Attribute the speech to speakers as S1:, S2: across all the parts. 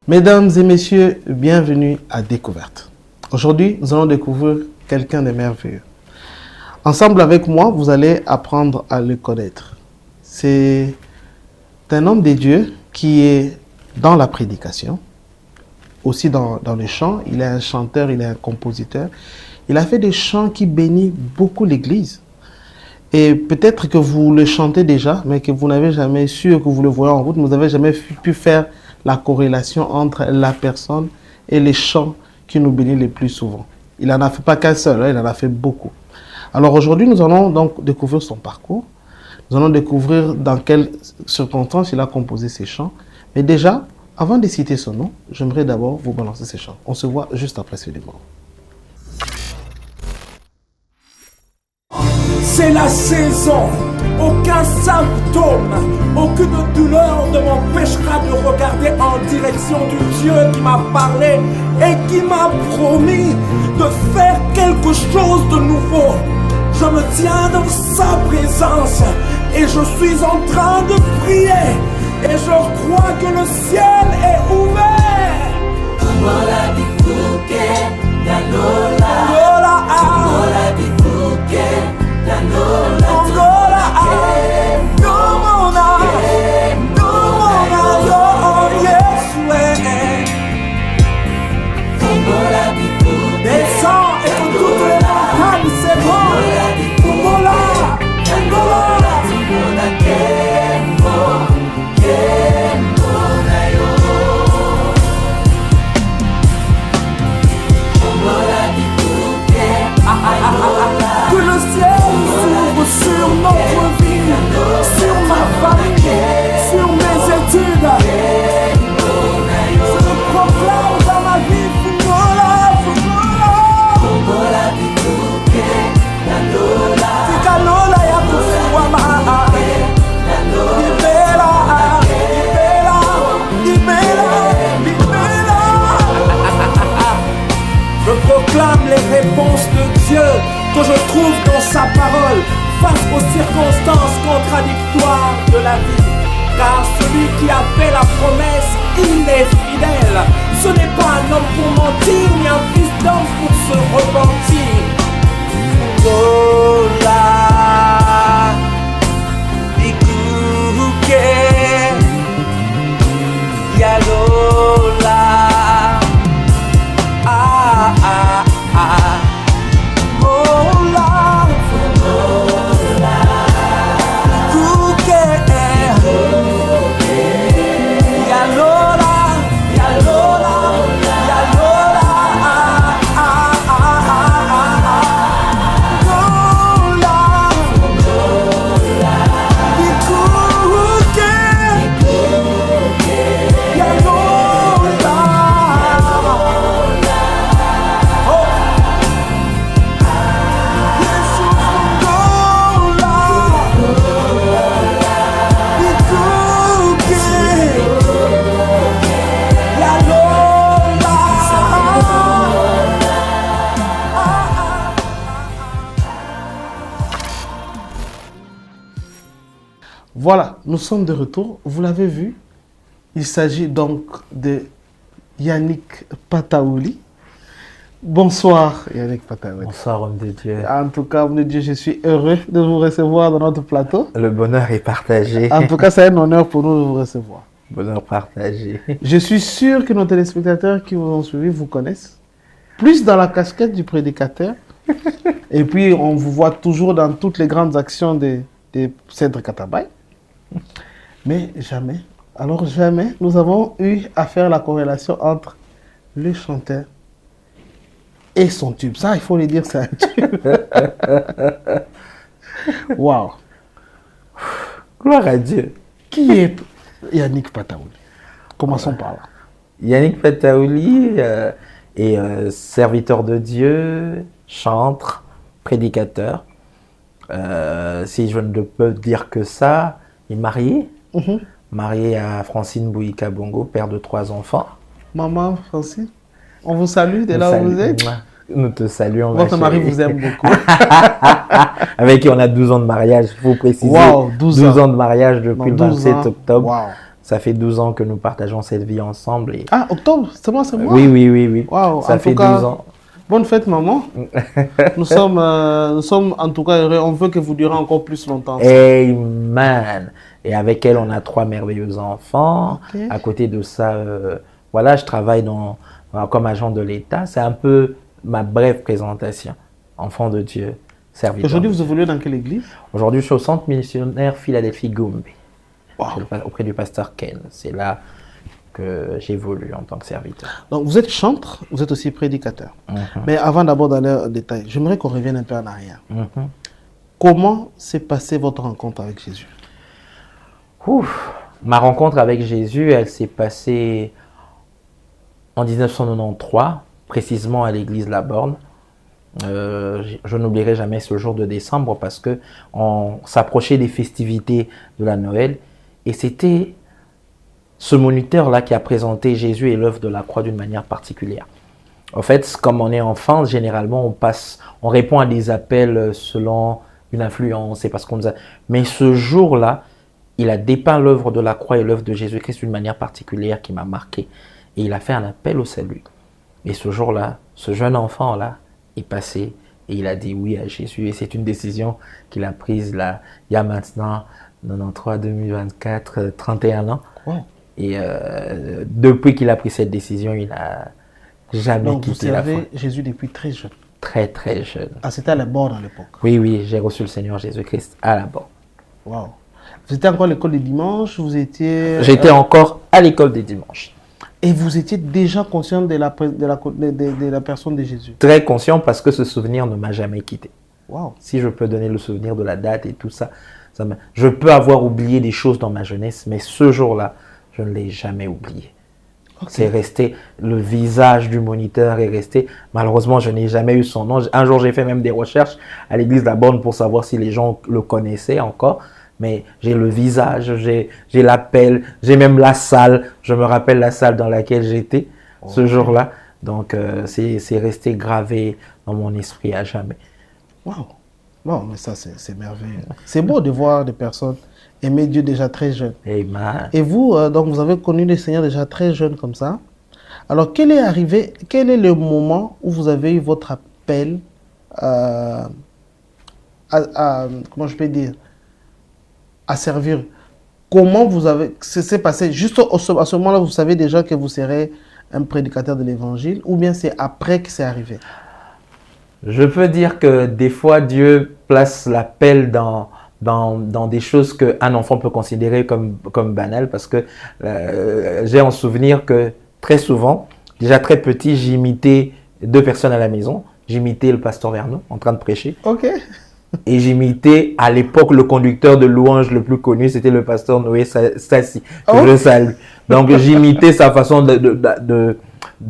S1: Mesdames et messieurs, bienvenue à Découverte. Aujourd'hui, nous allons découvrir quelqu'un de merveilleux. Ensemble avec moi, vous allez apprendre à le connaître. C'est un homme de Dieu qui est dans la prédication, aussi dans le chant. Il est un chanteur, il est un compositeur. Il a fait des chants qui bénissent beaucoup l'Église. Et peut-être que vous le chantez déjà, mais que vous n'avez jamais su, que vous le voyez en route, vous n'avez jamais pu faire la corrélation entre la personne et les chants qui nous bénissent le plus souvent. Il n'en a fait pas qu'un seul, il en a fait beaucoup. Alors aujourd'hui, nous allons donc découvrir son parcours. Nous allons découvrir dans quelles circonstances il a composé ses chants. Mais déjà, avant de citer son nom, j'aimerais d'abord vous balancer ses chants. On se voit juste après ce débat.
S2: C'est la saison. Aucun symptôme, aucune douleur ne m'empêchera de regarder en direction du Dieu qui m'a parlé et qui m'a promis de faire quelque chose de nouveau. Je me tiens dans sa présence et je suis en train de prier et je crois que le ciel est ouvert. Descends et que toutes les montagnes que le ciel s'ouvre sur notre vie, sur ma famille, sur mes études. Je le proclame dans ma vie. Je proclame les réponses de Dieu que je trouve dans sa parole face aux circonstances contradictoires de la vie. Car celui qui a fait la promesse, il est fidèle. Ce n'est pas un homme pour mentir, ni un fils d'homme pour se repentir. Lola, Ikuke, Yalola.
S1: Voilà, nous sommes de retour. Vous l'avez vu, il s'agit donc de Yannick Pataouli. Bonsoir Yannick Pataouli.
S3: Bonsoir homme de Dieu.
S1: En tout cas, homme de Dieu, je suis heureux de vous recevoir dans notre plateau.
S3: Le bonheur est partagé.
S1: En tout cas, c'est un honneur pour nous de vous recevoir.
S3: Bonheur partagé.
S1: Je suis sûr que nos téléspectateurs qui vous ont suivi vous connaissent. Plus dans la casquette du prédicateur. Et puis, on vous voit toujours dans toutes les grandes actions de Cèdre Katabay. Mais jamais, alors jamais, nous avons eu à faire la corrélation entre le chanteur et son tube. Ça, il faut le dire, c'est un tube. Waouh.
S3: Gloire à Dieu.
S1: Qui est Yannick Pataouli? Commençons par là.
S3: Yannick Pataouli est serviteur de Dieu, chantre, prédicateur. Si je ne peux dire que ça, il est marié. Marié à Francine Bouika Bongo, père de 3 enfants.
S1: Maman Francine, on vous salue de là où vous êtes.
S3: Nous te saluons.
S1: Votre mari vous aime beaucoup.
S3: Avec qui on a 12 ans de mariage, il faut préciser.
S1: Wow,
S3: 12 ans de mariage depuis le 27 octobre.
S1: Wow.
S3: Ça fait 12 ans que nous partageons cette vie ensemble. Et...
S1: Ah, octobre, c'est moi, c'est moi.
S3: Oui, oui, oui, oui.
S1: Waouh,
S3: Ça
S1: en
S3: fait
S1: tout cas,
S3: 12 ans.
S1: Bonne fête, maman. Nous sommes en tout cas heureux. On veut que vous durez encore plus longtemps.
S3: Amen. Et avec elle, on a 3 merveilleux enfants.
S1: Ok.
S3: À côté de ça, voilà, je travaille comme agent de l'État. C'est un peu ma brève présentation. Enfant de Dieu, serviteur.
S1: Aujourd'hui, vous évoluez dans quelle église?
S3: Aujourd'hui, je suis au centre missionnaire Philadelphie Gombe,
S1: Wow.
S3: auprès du pasteur Ken. C'est là que j'évolue en tant que serviteur.
S1: Donc, vous êtes chantre, vous êtes aussi prédicateur. Mais avant d'abord d'aller en détail, j'aimerais qu'on revienne un peu en arrière. Comment s'est passée votre rencontre avec Jésus?
S3: Ouf. Ma rencontre avec Jésus, elle s'est passée en 1993, précisément à l'église La Borne. Je n'oublierai jamais ce jour de décembre parce que on s'approchait des festivités de la Noël et c'était ce moniteur-là qui a présenté Jésus et l'œuvre de la croix d'une manière particulière. En fait, comme on est enfant, généralement on répond à des appels selon une influence et parce qu'on nous a... Mais ce jour-là, il a dépeint l'œuvre de la croix et l'œuvre de Jésus-Christ d'une manière particulière qui m'a marqué. Et il a fait un appel au salut. Et ce jour-là, ce jeune enfant-là est passé et il a dit oui à Jésus. Et c'est une décision qu'il a prise là, il y a maintenant 93, 2024, 31 ans.
S1: Wow.
S3: Et depuis qu'il a pris cette décision, il n'a jamais
S1: Donc, vous
S3: quitté la foi.
S1: servez Jésus depuis très jeune.
S3: Très, très jeune.
S1: Ah, c'était à La Borne à l'époque.
S3: Oui, oui, j'ai reçu le Seigneur Jésus-Christ à la Borne.
S1: Wow. Vous étiez encore à l'école les dimanches, vous étiez...
S3: J'étais encore à l'école des dimanches.
S1: Et vous étiez déjà conscient de la personne de Jésus.
S3: Très conscient parce que ce souvenir ne m'a jamais quitté.
S1: Wow.
S3: Si je peux donner le souvenir de la date et tout ça, je peux avoir oublié des choses dans ma jeunesse, mais ce jour-là, je ne l'ai jamais oublié.
S1: Okay.
S3: C'est resté, le visage du moniteur est resté. Malheureusement, je n'ai jamais eu son nom. Un jour, j'ai fait même des recherches à l'église de la Borne pour savoir si les gens le connaissaient encore. Mais j'ai le visage, j'ai l'appel, j'ai même la salle. Je me rappelle la salle dans laquelle j'étais ce jour-là. Donc, c'est resté gravé dans mon esprit à jamais.
S1: Waouh! Non, mais ça, c'est merveilleux. C'est beau de voir des personnes aimer Dieu déjà très jeune.
S3: Amen.
S1: Et vous, donc, vous avez connu le Seigneur déjà très jeune comme ça. Alors, quel est le moment où vous avez eu votre appel comment je peux dire, à servir? Comment c'est passé? Juste à ce moment-là, vous savez déjà que vous serez un prédicateur de l'évangile, ou bien c'est après que c'est arrivé?
S3: Je peux dire que des fois, Dieu place l'appel dans des choses qu'un enfant peut considérer comme banales, parce que j'ai en souvenir que très souvent, déjà très petit, j'imitais 2 personnes à la maison. J'imitais le pasteur Vernon en train de prêcher.
S1: Ok.
S3: Et j'imitais à l'époque le conducteur de louange le plus connu, c'était le pasteur Noé Sassi, que je salue. Donc j'imitais sa façon de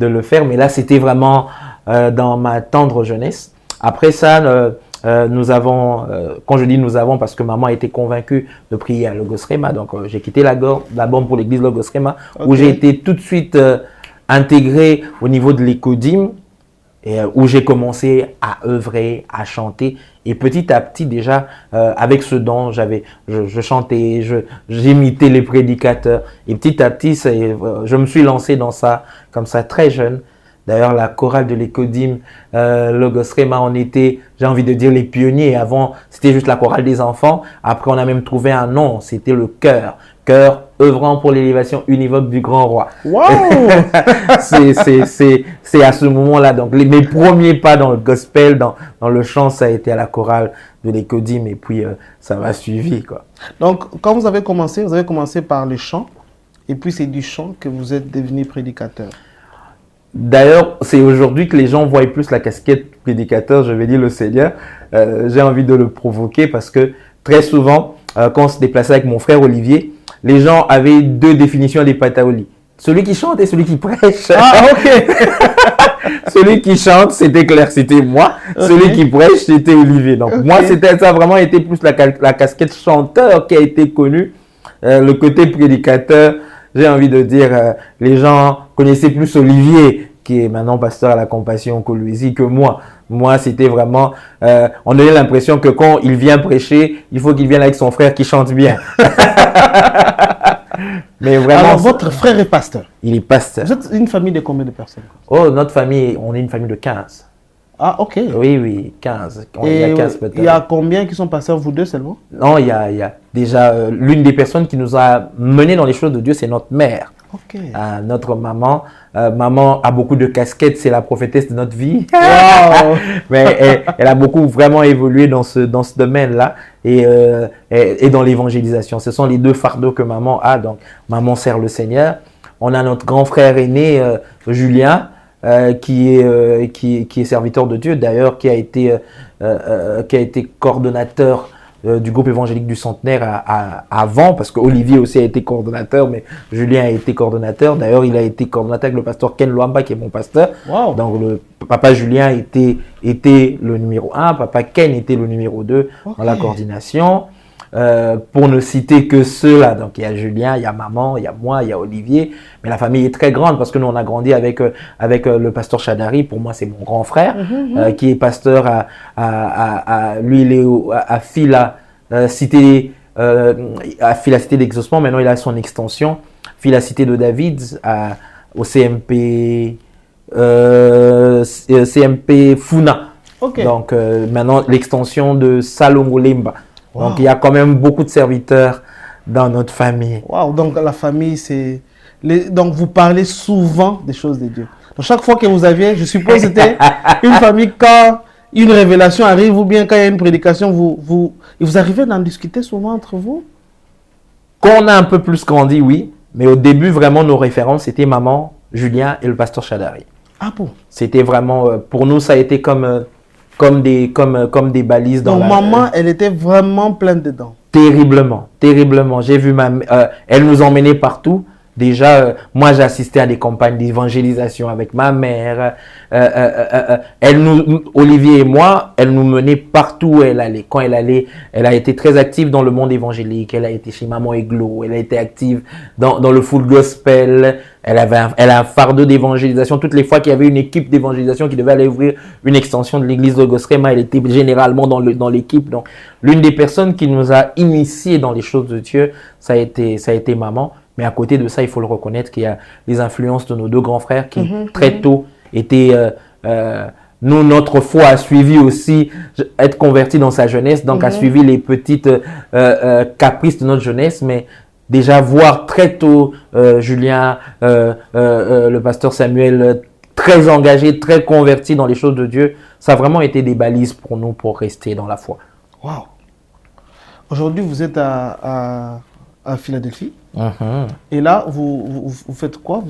S3: le faire, mais là c'était vraiment dans ma tendre jeunesse. Après ça, nous avons, quand je dis nous avons, parce que maman a été convaincue de prier à Logos Rema, donc j'ai quitté la Borne pour l'église Logos Rema, où j'ai été tout de suite intégré au niveau de l'écodim, et où j'ai commencé à œuvrer, à chanter. Et petit à petit, déjà, avec ce don, je chantais, j'imitais les prédicateurs. Et petit à petit, je me suis lancé dans ça, comme ça, très jeune. D'ailleurs, la chorale de l'Écodim, Logos Rema, on était, j'ai envie de dire, les pionniers. Avant, c'était juste la chorale des enfants. Après, on a même trouvé un nom, c'était le chœur. Chœur œuvrant pour l'élévation univoque du grand roi.
S1: Wow.
S3: C'est à ce moment-là. Donc, mes premiers pas dans le gospel, dans le chant, ça a été à la chorale de l'Écodim. Et puis, ça m'a suivi, quoi.
S1: Donc, quand vous avez commencé par le chant. Et puis, c'est du chant que vous êtes devenu prédicateur.
S3: D'ailleurs, c'est aujourd'hui que les gens voient plus la casquette prédicateur, je vais dire le Seigneur. J'ai envie de le provoquer parce que très souvent, quand on se déplaçait avec mon frère Olivier, les gens avaient 2 définitions des pataoli. Celui qui chante et celui qui prêche.
S1: Ah, ok.
S3: Celui qui chante, c'était clair, c'était moi. Okay. Celui qui prêche, c'était Olivier. Donc okay. Moi, ça a vraiment été plus la casquette chanteur qui a été connue. Le côté prédicateur, j'ai envie de dire, les gens connaissaient plus Olivier, qui est maintenant pasteur à la Compassion Coloésie, que moi. Moi, c'était vraiment... on donnait l'impression que quand il vient prêcher, il faut qu'il vienne avec son frère qui chante bien. Mais vraiment,
S1: Alors, votre frère est pasteur.
S3: il est pasteur.
S1: Vous êtes une famille de combien de personnes?
S3: Oh, notre famille, on est une famille de 15.
S1: Ah, ok.
S3: Oui, 15. Il y
S1: Et
S3: a 15 peut-être.
S1: il y a combien qui sont pasteurs, vous deux seulement?
S3: Non, il y a déjà l'une des personnes qui nous a menés dans les choses de Dieu, c'est notre mère.
S1: Ok.
S3: Notre maman. Maman a beaucoup de casquettes, c'est la prophétesse de notre vie.
S1: Wow.
S3: Mais elle a beaucoup vraiment évolué dans ce domaine-là et dans l'évangélisation. Ce sont les deux fardeaux que maman a. Donc, maman sert le Seigneur. On a notre grand frère aîné, Julien, qui est serviteur de Dieu, d'ailleurs, qui a été coordonnateur du groupe évangélique du Centenaire avant, parce qu'Olivier aussi a été coordonnateur, mais Julien a été coordonnateur. D'ailleurs, il a été coordonnateur avec le pasteur Ken Luamba, qui est mon pasteur.
S1: Wow.
S3: Donc, le papa Julien était le numéro 1, papa Ken était le numéro 2 dans la coordination. Pour ne citer que ceux-là, donc il y a Julien, il y a maman, il y a moi, il y a Olivier, mais la famille est très grande parce que nous on a grandi avec le pasteur Chadari. Pour moi c'est mon grand frère qui est pasteur lui il est à Fila Cité Cité d'Exaucement. Maintenant il a son extension Fila Cité de David au CMP CMP Funa.
S1: Ok.
S3: Donc maintenant l'extension de Salomo Lemba.
S1: Wow.
S3: Donc, il y a quand même beaucoup de serviteurs dans notre famille.
S1: Wow, donc la famille, c'est... Donc, vous parlez souvent des choses de Dieu. Donc, chaque fois que vous aviez, je suppose que c'était une famille, quand une révélation arrive ou bien quand il y a une prédication, vous arrivez d'en discuter souvent entre vous?
S3: Quand on a un peu plus grandi, oui. Mais au début, vraiment, nos références, c'était maman, Julien et le pasteur Chadari.
S1: Ah bon?
S3: C'était vraiment... pour nous, ça a été comme des balises dans
S1: donc, maman, elle était vraiment pleine dedans.
S3: Terriblement, terriblement. J'ai vu elle nous emmenait partout. Déjà, moi, j'assistais à des campagnes d'évangélisation avec ma mère. Olivier et moi, elle nous menait partout où elle allait. Quand elle allait, elle a été très active dans le monde évangélique. Elle a été chez Maman Eglo. Elle a été active dans le full gospel. Elle a un fardeau d'évangélisation. Toutes les fois qu'il y avait une équipe d'évangélisation qui devait aller ouvrir une extension de l'église de Gosrema, elle était généralement dans l'équipe. Donc, l'une des personnes qui nous a initiés dans les choses de Dieu, ça a été maman. Mais à côté de ça, il faut le reconnaître qu'il y a les influences de nos deux grands frères qui, très tôt, étaient... nous, notre foi a suivi aussi être converti dans sa jeunesse, donc a suivi les petites caprices de notre jeunesse, mais déjà voir très tôt Julien, le pasteur Samuel, très engagé, très converti dans les choses de Dieu, ça a vraiment été des balises pour nous pour rester dans la foi.
S1: Wow. Aujourd'hui, vous êtes à Philadelphie. Et là, vous faites quoi?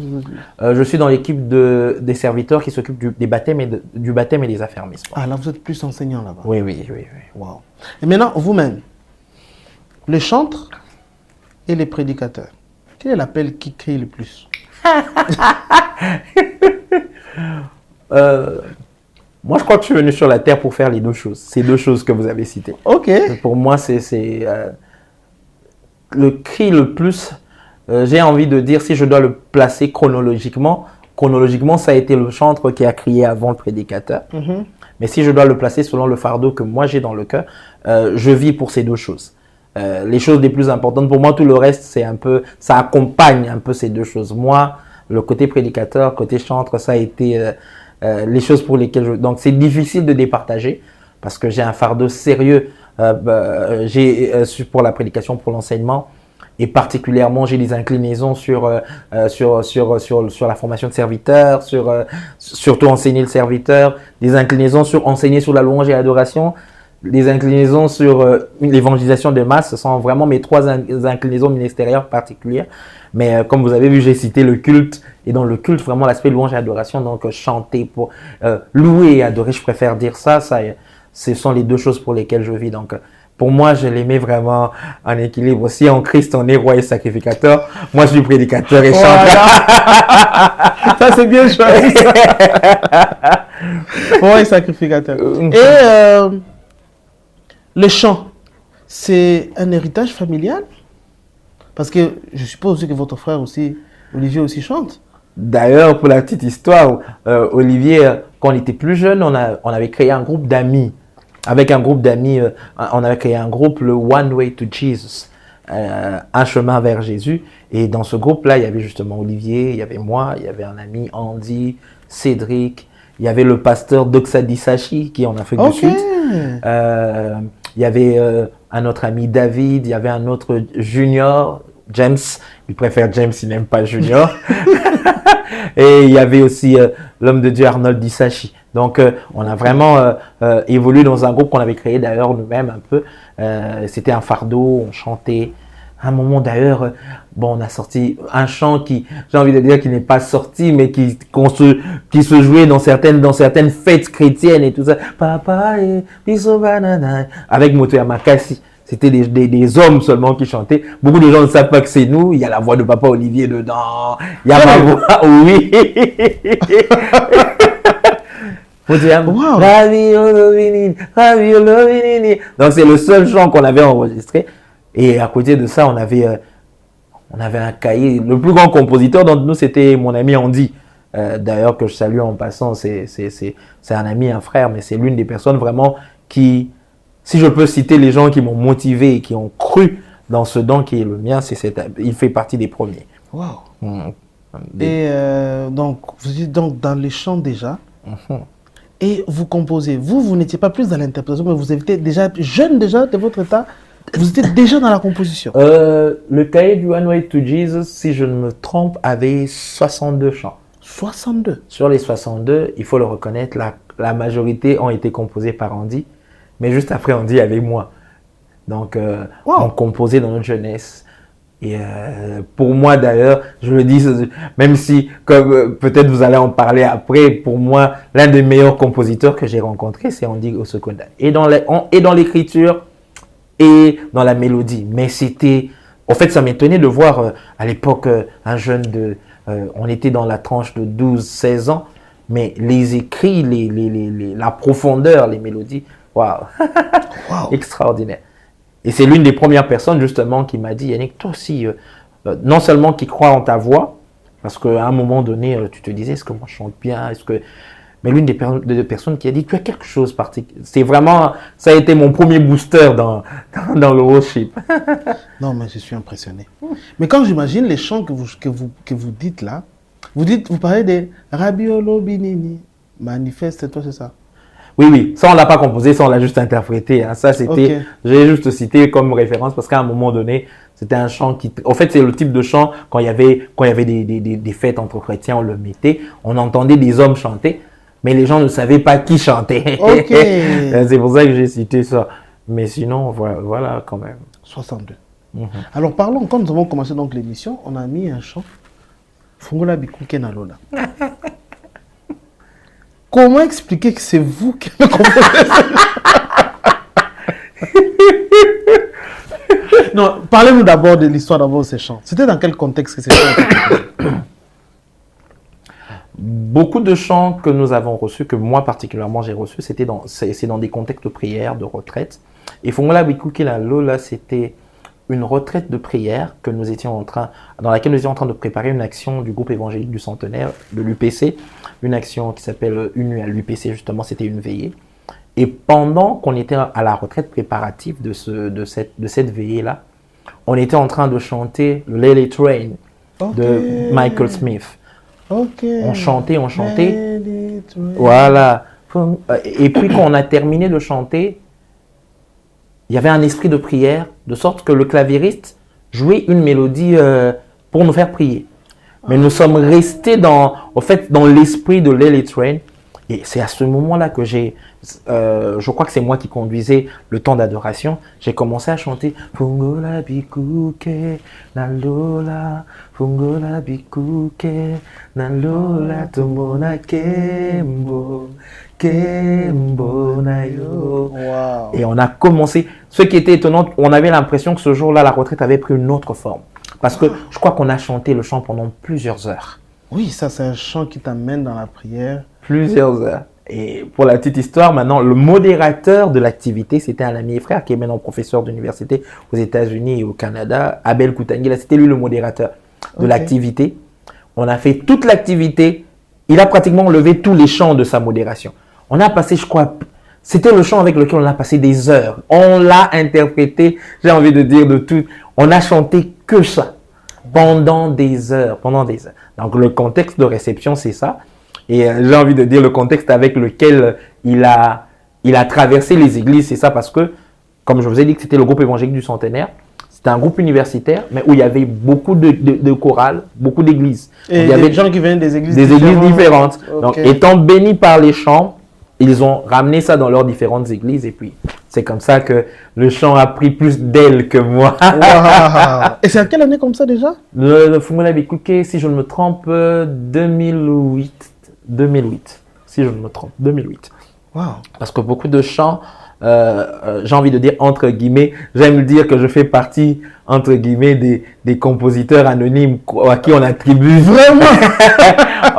S3: Je suis dans l'équipe des serviteurs qui s'occupent du baptême et des affermissements.
S1: Ah, là, vous êtes plus enseignant là-bas.
S3: Oui.
S1: Wow. Et maintenant, vous-même, les chantres et les prédicateurs, quel est l'appel qui crie le plus?
S3: Moi, je crois que je suis venu sur la terre pour faire les deux choses. Ces deux choses que vous avez citées.
S1: Ok.
S3: Pour moi, c'est le cri le plus, j'ai envie de dire, si je dois le placer chronologiquement, ça a été le chantre qui a crié avant le prédicateur. Mais si je dois le placer selon le fardeau que moi j'ai dans le cœur, je vis pour ces deux choses. Les choses les plus importantes, pour moi, tout le reste, c'est un peu, ça accompagne un peu ces deux choses. Moi, le côté prédicateur, côté chantre, ça a été les choses pour lesquelles donc c'est difficile de départager parce que j'ai un fardeau sérieux. Pour la prédication, pour l'enseignement, et particulièrement j'ai des inclinaisons sur la formation de serviteurs, surtout enseigner le serviteur, des inclinaisons sur enseigner sur la louange et l'adoration, des inclinaisons sur l'évangélisation de masse. Ce sont vraiment mes trois inclinaisons ministérielles particulières. Mais comme vous avez vu, j'ai cité le culte, et dans le culte, vraiment l'aspect louange et adoration, donc chanter pour louer et adorer, je préfère dire ça. Ce sont les deux choses pour lesquelles je vis. Donc, pour moi, je les mets vraiment en équilibre. Si en Christ, on est roi et sacrificateur, moi, je suis prédicateur et chanteur.
S1: Ça, c'est bien choisi. Roi et sacrificateur. Et le chant, c'est un héritage familial? Parce que je suppose aussi que votre frère aussi, Olivier aussi chante.
S3: D'ailleurs, pour la petite histoire, Olivier, quand on était plus jeune, on avait créé un groupe d'amis. Avec un groupe d'amis, on avait créé un groupe, le One Way to Jesus. un chemin vers Jésus. Et dans ce groupe-là, il y avait justement Olivier, il y avait moi, il y avait un ami Andy, Cédric, il y avait le pasteur Doxadi Sachi qui est en Afrique du Sud. Il y avait un autre ami David, il y avait un autre Junior, James, il préfère James, il n'aime pas Junior. Et il y avait aussi l'homme de Dieu Arnold Disachi. Donc on a vraiment évolué dans un groupe qu'on avait créé d'ailleurs nous-mêmes un peu. C'était un fardeau, on chantait. À un moment d'ailleurs, on a sorti un chant qui, j'ai envie de dire, qui n'est pas sorti, mais qui se jouait dans certaines fêtes chrétiennes et tout ça. Papa et biso banana. Avec Motoyama Kassi. C'était des hommes seulement qui chantaient. Beaucoup de gens ne savent pas que c'est nous. Il y a la voix de Papa Olivier dedans. Il y a ma voix, oui. Wow. Donc c'est le seul chant qu'on avait enregistré. Et à côté de ça, on avait un cahier. Le plus grand compositeur d'entre nous, c'était mon ami Andy. D'ailleurs, que je salue en passant. C'est un ami, un frère, mais c'est l'une des personnes vraiment qui... Si je peux citer les gens qui m'ont motivé et qui ont cru dans ce don qui est le mien, il fait partie des premiers.
S1: Wow. Et donc, vous êtes donc dans les chants déjà. Et vous composez. Vous n'étiez pas plus dans l'interprétation, mais vous étiez déjà jeune déjà de votre état. Vous étiez déjà dans la composition.
S3: Le cahier du One Way to Jesus, si je ne me trompe, avait 62 chants.
S1: 62.
S3: Sur les 62, il faut le reconnaître, la majorité ont été composés par Andy. Mais juste après, on dit avec moi. Donc, on composait dans notre jeunesse. Et pour moi, d'ailleurs, je le dis, même si, comme peut-être vous allez en parler après, pour moi, l'un des meilleurs compositeurs que j'ai rencontré, c'est Andy Osokonda. Et dans l'écriture et dans la mélodie. Mais c'était... En fait, ça m'étonnait de voir à l'époque un jeune on était dans la tranche de 12-16 ans, mais les écrits, la profondeur, les mélodies... Waouh. Extraordinaire. Et c'est l'une des premières personnes justement qui m'a dit, Yannick, toi aussi, non seulement qui croit en ta voix, parce qu'à un moment donné, tu te disais, est-ce que moi je chante bien, mais l'une des personnes qui a dit, tu as quelque chose particulier. C'est vraiment, ça a été mon premier booster dans le worship.
S1: Non, mais je suis impressionné. Mais quand j'imagine les chants que vous dites là, vous parlez des Rabiolo Binini, manifeste-toi, c'est ça?
S3: Oui, ça on l'a pas composé, ça on l'a juste interprété. Hein. Ça c'était, j'ai juste cité comme référence parce qu'à un moment donné, c'était un chant qui, en fait c'est le type de chant quand il y avait des fêtes entre chrétiens, on le mettait, on entendait des hommes chanter, mais les gens ne savaient pas qui chantait. C'est pour ça que j'ai cité ça. Mais sinon, voilà quand même.
S1: 62. Alors parlons, quand nous avons commencé donc l'émission, on a mis un chant, Fungola Bikuke Nalola. Comment expliquer que c'est vous qui avez composé ça? Non, parlez-nous d'abord de l'histoire de ces chants. C'était dans quel contexte que ces chants étaient?
S3: Beaucoup de chants que nous avons reçus, que moi particulièrement j'ai reçus, c'est dans des contextes de prière, de retraite. Et Fungola Bikuke Nalola, c'était une retraite de prière dans laquelle nous étions en train de préparer une action du groupe évangélique du centenaire, de l'UPC, une action qui s'appelle Une nuit à l'UPC, justement, c'était une veillée. Et pendant qu'on était à la retraite préparative de cette veillée-là, on était en train de chanter le Lily Train de Michael Smith. On chantait. Voilà. Et puis quand on a terminé de chanter, il y avait un esprit de prière, de sorte que le claviériste jouait une mélodie pour nous faire prier. Mais nous sommes restés dans l'esprit de Lily Train. Et c'est à ce moment-là que je crois que c'est moi qui conduisais le temps d'adoration. J'ai commencé à chanter Fungola Bikuke Nalola, Fungola Bikuke Nalola, Tomona Kembo. Wow. Et on a commencé. Ce qui était étonnant, on avait l'impression que ce jour-là, la retraite avait pris une autre forme. Parce que je crois qu'on a chanté le chant pendant plusieurs heures.
S1: Oui, ça c'est un chant qui t'amène dans la prière.
S3: Plusieurs heures. Et pour la petite histoire, maintenant, le modérateur de l'activité, c'était un ami et frère qui est maintenant professeur d'université aux États-Unis et au Canada, Abel Koutangila. C'était lui le modérateur de l'activité. On a fait toute l'activité. Il a pratiquement levé tous les chants de sa modération. On a passé, je crois, C'était le chant avec lequel on a passé des heures. On l'a interprété, j'ai envie de dire, de tout. On a chanté que ça pendant des heures, Donc, le contexte de réception, c'est ça. Et j'ai envie de dire le contexte avec lequel il a traversé les églises, c'est ça parce que, comme je vous ai dit que c'était le groupe évangélique du Centenaire, c'était un groupe universitaire, mais où il y avait beaucoup de chorales, beaucoup d'églises.
S1: Et il y avait des gens qui venaient des églises
S3: différentes.
S1: Okay.
S3: Donc, étant bénis par les chants, ils ont ramené ça dans leurs différentes églises. Et puis, c'est comme ça que le chant a pris plus d'ailes que moi.
S1: Wow. Et c'est à quelle année comme ça déjà?
S3: Le Fungula Bikuke, si je ne me trompe, 2008. 2008, si je ne me trompe, 2008.
S1: Wow.
S3: Parce que beaucoup de chants, j'ai envie de dire entre guillemets, j'aime dire que je fais partie entre guillemets des compositeurs anonymes à qui on attribue.
S1: Vraiment.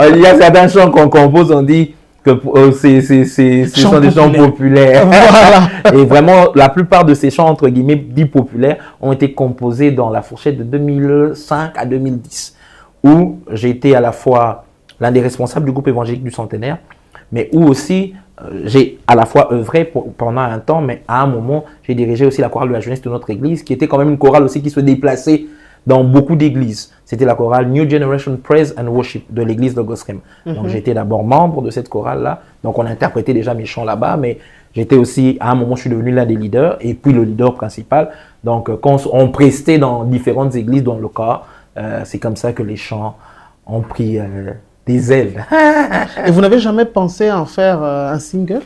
S3: Il y a certains chants qu'on compose, on dit que ce sont des chants populaires. Voilà. Et vraiment, la plupart de ces chants entre guillemets dits populaires ont été composés dans la fourchette de 2005 à 2010, où j'ai été à la fois l'un des responsables du groupe évangélique du Centenaire, mais où aussi j'ai à la fois œuvré pendant un temps, mais à un moment, j'ai dirigé aussi la chorale de la jeunesse de notre église, qui était quand même une chorale aussi qui se déplaçait dans beaucoup d'églises. C'était la chorale New Generation Praise and Worship de l'église de Gosrem. Donc j'étais d'abord membre de cette chorale-là, donc on interprétait déjà mes chants là-bas, mais j'étais aussi, à un moment, je suis devenu l'un des leaders, et puis le leader principal. Donc quand on prestait dans différentes églises dans le corps, c'est comme ça que les chants ont pris des ailes.
S1: Et vous n'avez jamais pensé à en faire un single?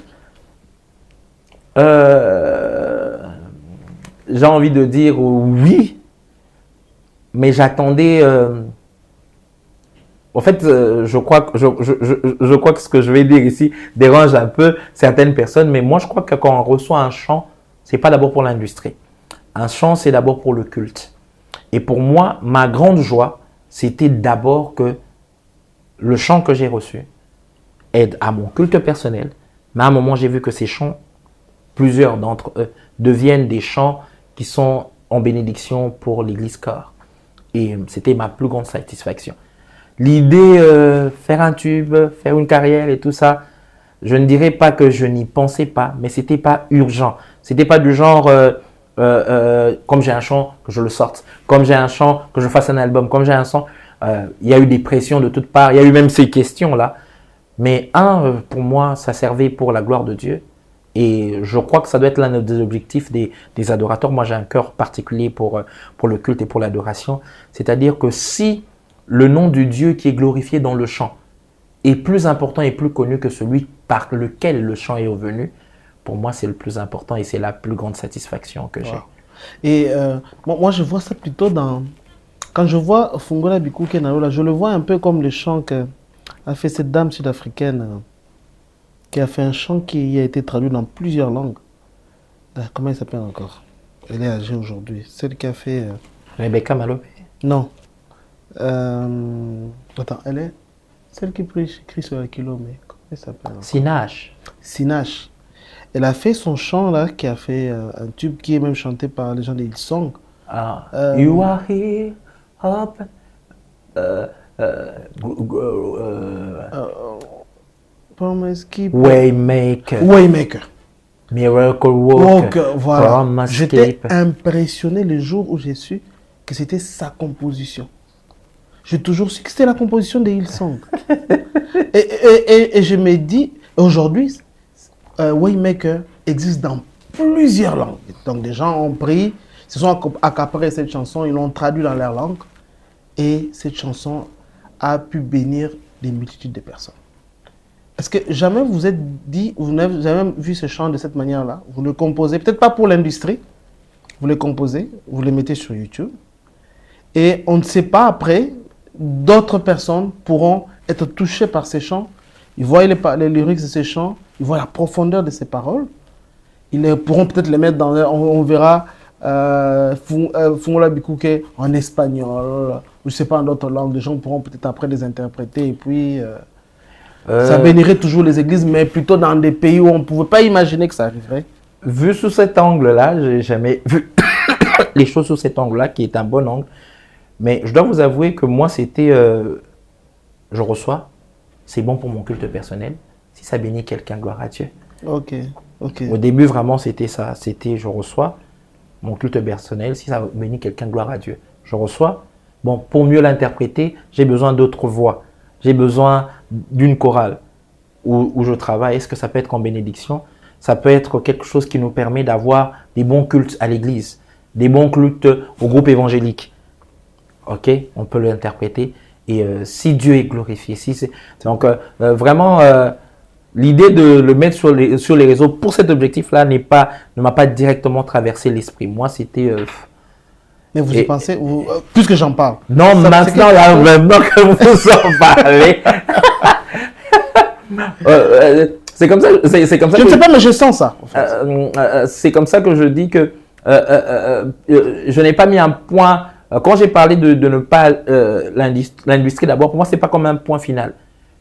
S3: J'ai envie de dire oui, mais j'attendais. En fait, je crois que ce que je vais dire ici dérange un peu certaines personnes, mais moi je crois que quand on reçoit un chant, c'est pas d'abord pour l'industrie. Un chant, c'est d'abord pour le culte. Et pour moi, ma grande joie, c'était d'abord que le chant que j'ai reçu aide à mon culte personnel, mais à un moment, j'ai vu que ces chants, plusieurs d'entre eux, deviennent des chants qui sont en bénédiction pour l'église corps. Et c'était ma plus grande satisfaction. L'idée, faire un tube, faire une carrière et tout ça, je ne dirais pas que je n'y pensais pas, mais c'était pas urgent. C'était pas du genre, comme j'ai un chant, que je le sorte. Comme j'ai un chant, que je fasse un album. Comme j'ai un chant, il y a eu des pressions de toutes parts. Il y a eu même ces questions-là. Mais pour moi, ça servait pour la gloire de Dieu. Et je crois que ça doit être l'un des objectifs des adorateurs. Moi, j'ai un cœur particulier pour le culte et pour l'adoration. C'est-à-dire que si le nom du Dieu qui est glorifié dans le chant est plus important et plus connu que celui par lequel le chant est revenu, pour moi, c'est le plus important et c'est la plus grande satisfaction que j'ai.
S1: Et moi, je vois ça plutôt dans... Quand je vois Fungula Bikuke Narola, je le vois un peu comme le chant qu'a fait cette dame sud-africaine qui a fait un chant qui a été traduit dans plusieurs langues. Comment elle s'appelle encore? Elle est âgée aujourd'hui. Celle qui a fait...
S3: Rebecca Malope?
S1: Non. Attends, elle est... Celle qui écrit sur la kilo, mais comment elle s'appelle?
S3: Sinache.
S1: Sinache. Elle a fait son chant là, qui a fait un tube qui est même chanté par les gens de Hillsong.
S3: You are here, up.
S1: Promise keeper.
S3: Waymaker.
S1: Waymaker.
S3: Miracle Worker.
S1: Voilà. J'étais impressionné le jour où j'ai su que c'était sa composition. J'ai toujours su que c'était la composition de Hillsong. et je me dis, aujourd'hui, Waymaker existe dans plusieurs langues. Donc des gens ont pris, se sont accaparés cette chanson, ils l'ont traduit dans leur langue. Et cette chanson a pu bénir des multitudes de personnes. Est-ce que jamais vous vous êtes dit, vous n'avez jamais vu ce chant de cette manière-là? Vous le composez, peut-être pas pour l'industrie, vous le composez, vous le mettez sur YouTube. Et on ne sait pas après, d'autres personnes pourront être touchées par ces chants. Ils voient les lyrics de ces chants, ils voient la profondeur de ces paroles. Ils pourront peut-être les mettre dans... On verra Fungula Bikuke en espagnol, je ne sais pas, en d'autres langues. Les gens pourront peut-être après les interpréter et puis... ça bénirait toujours les églises, mais plutôt dans des pays où on ne pouvait pas imaginer que ça arriverait.
S3: Vu sous cet angle-là, je n'ai jamais vu les choses sous cet angle-là, qui est un bon angle. Mais je dois vous avouer que moi, c'était... je reçois, c'est bon pour mon culte personnel. Si ça bénit quelqu'un, gloire à Dieu.
S1: Ok. Ok.
S3: Au début, vraiment, c'était ça. C'était je reçois mon culte personnel. Si ça bénit quelqu'un, gloire à Dieu. Je reçois. Bon, pour mieux l'interpréter, j'ai besoin d'autres voix. J'ai besoin d'une chorale où je travaille. Est-ce que ça peut être en bénédiction? Ça peut être quelque chose qui nous permet d'avoir des bons cultes à l'église, des bons cultes au groupe évangélique. Ok, on peut l'interpréter. Et si Dieu est glorifié, donc vraiment l'idée de le mettre sur les réseaux pour cet objectif-là ne m'a pas directement traversé l'esprit. Moi, c'était
S1: Mais vous y pensez, puisque j'en parle.
S3: non, maintenant que vous en parlez. C'est comme ça.
S1: Je ne sais pas, mais je sens ça. En fait.
S3: C'est comme ça que je dis que je n'ai pas mis un point. Quand j'ai parlé de ne pas l'industrie d'abord, pour moi c'est pas comme un point final,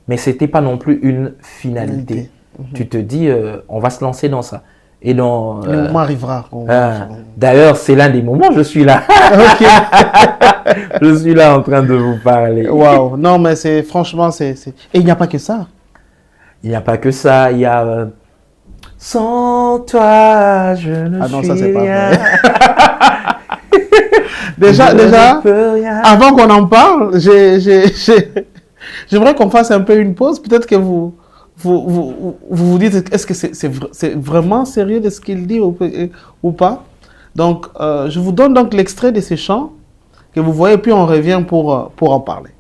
S3: mais c'était pas non plus une finalité. Tu te dis, on va se lancer dans ça. Et dans
S1: le moment arrivera.
S3: D'ailleurs, c'est l'un des moments. Je suis là. Je suis là en train de vous parler.
S1: Waouh. Non, mais c'est franchement, et il n'y a pas que ça.
S3: Il n'y a pas que ça, il y a sans toi, je ne suis
S1: ça, c'est
S3: rien.
S1: Déjà, avant qu'on en parle, j'aimerais qu'on fasse un peu une pause. Peut-être que vous dites, est-ce que c'est vraiment sérieux de ce qu'il dit ou pas? Donc, je vous donne donc l'extrait de ces chants que vous voyez, puis on revient pour en parler.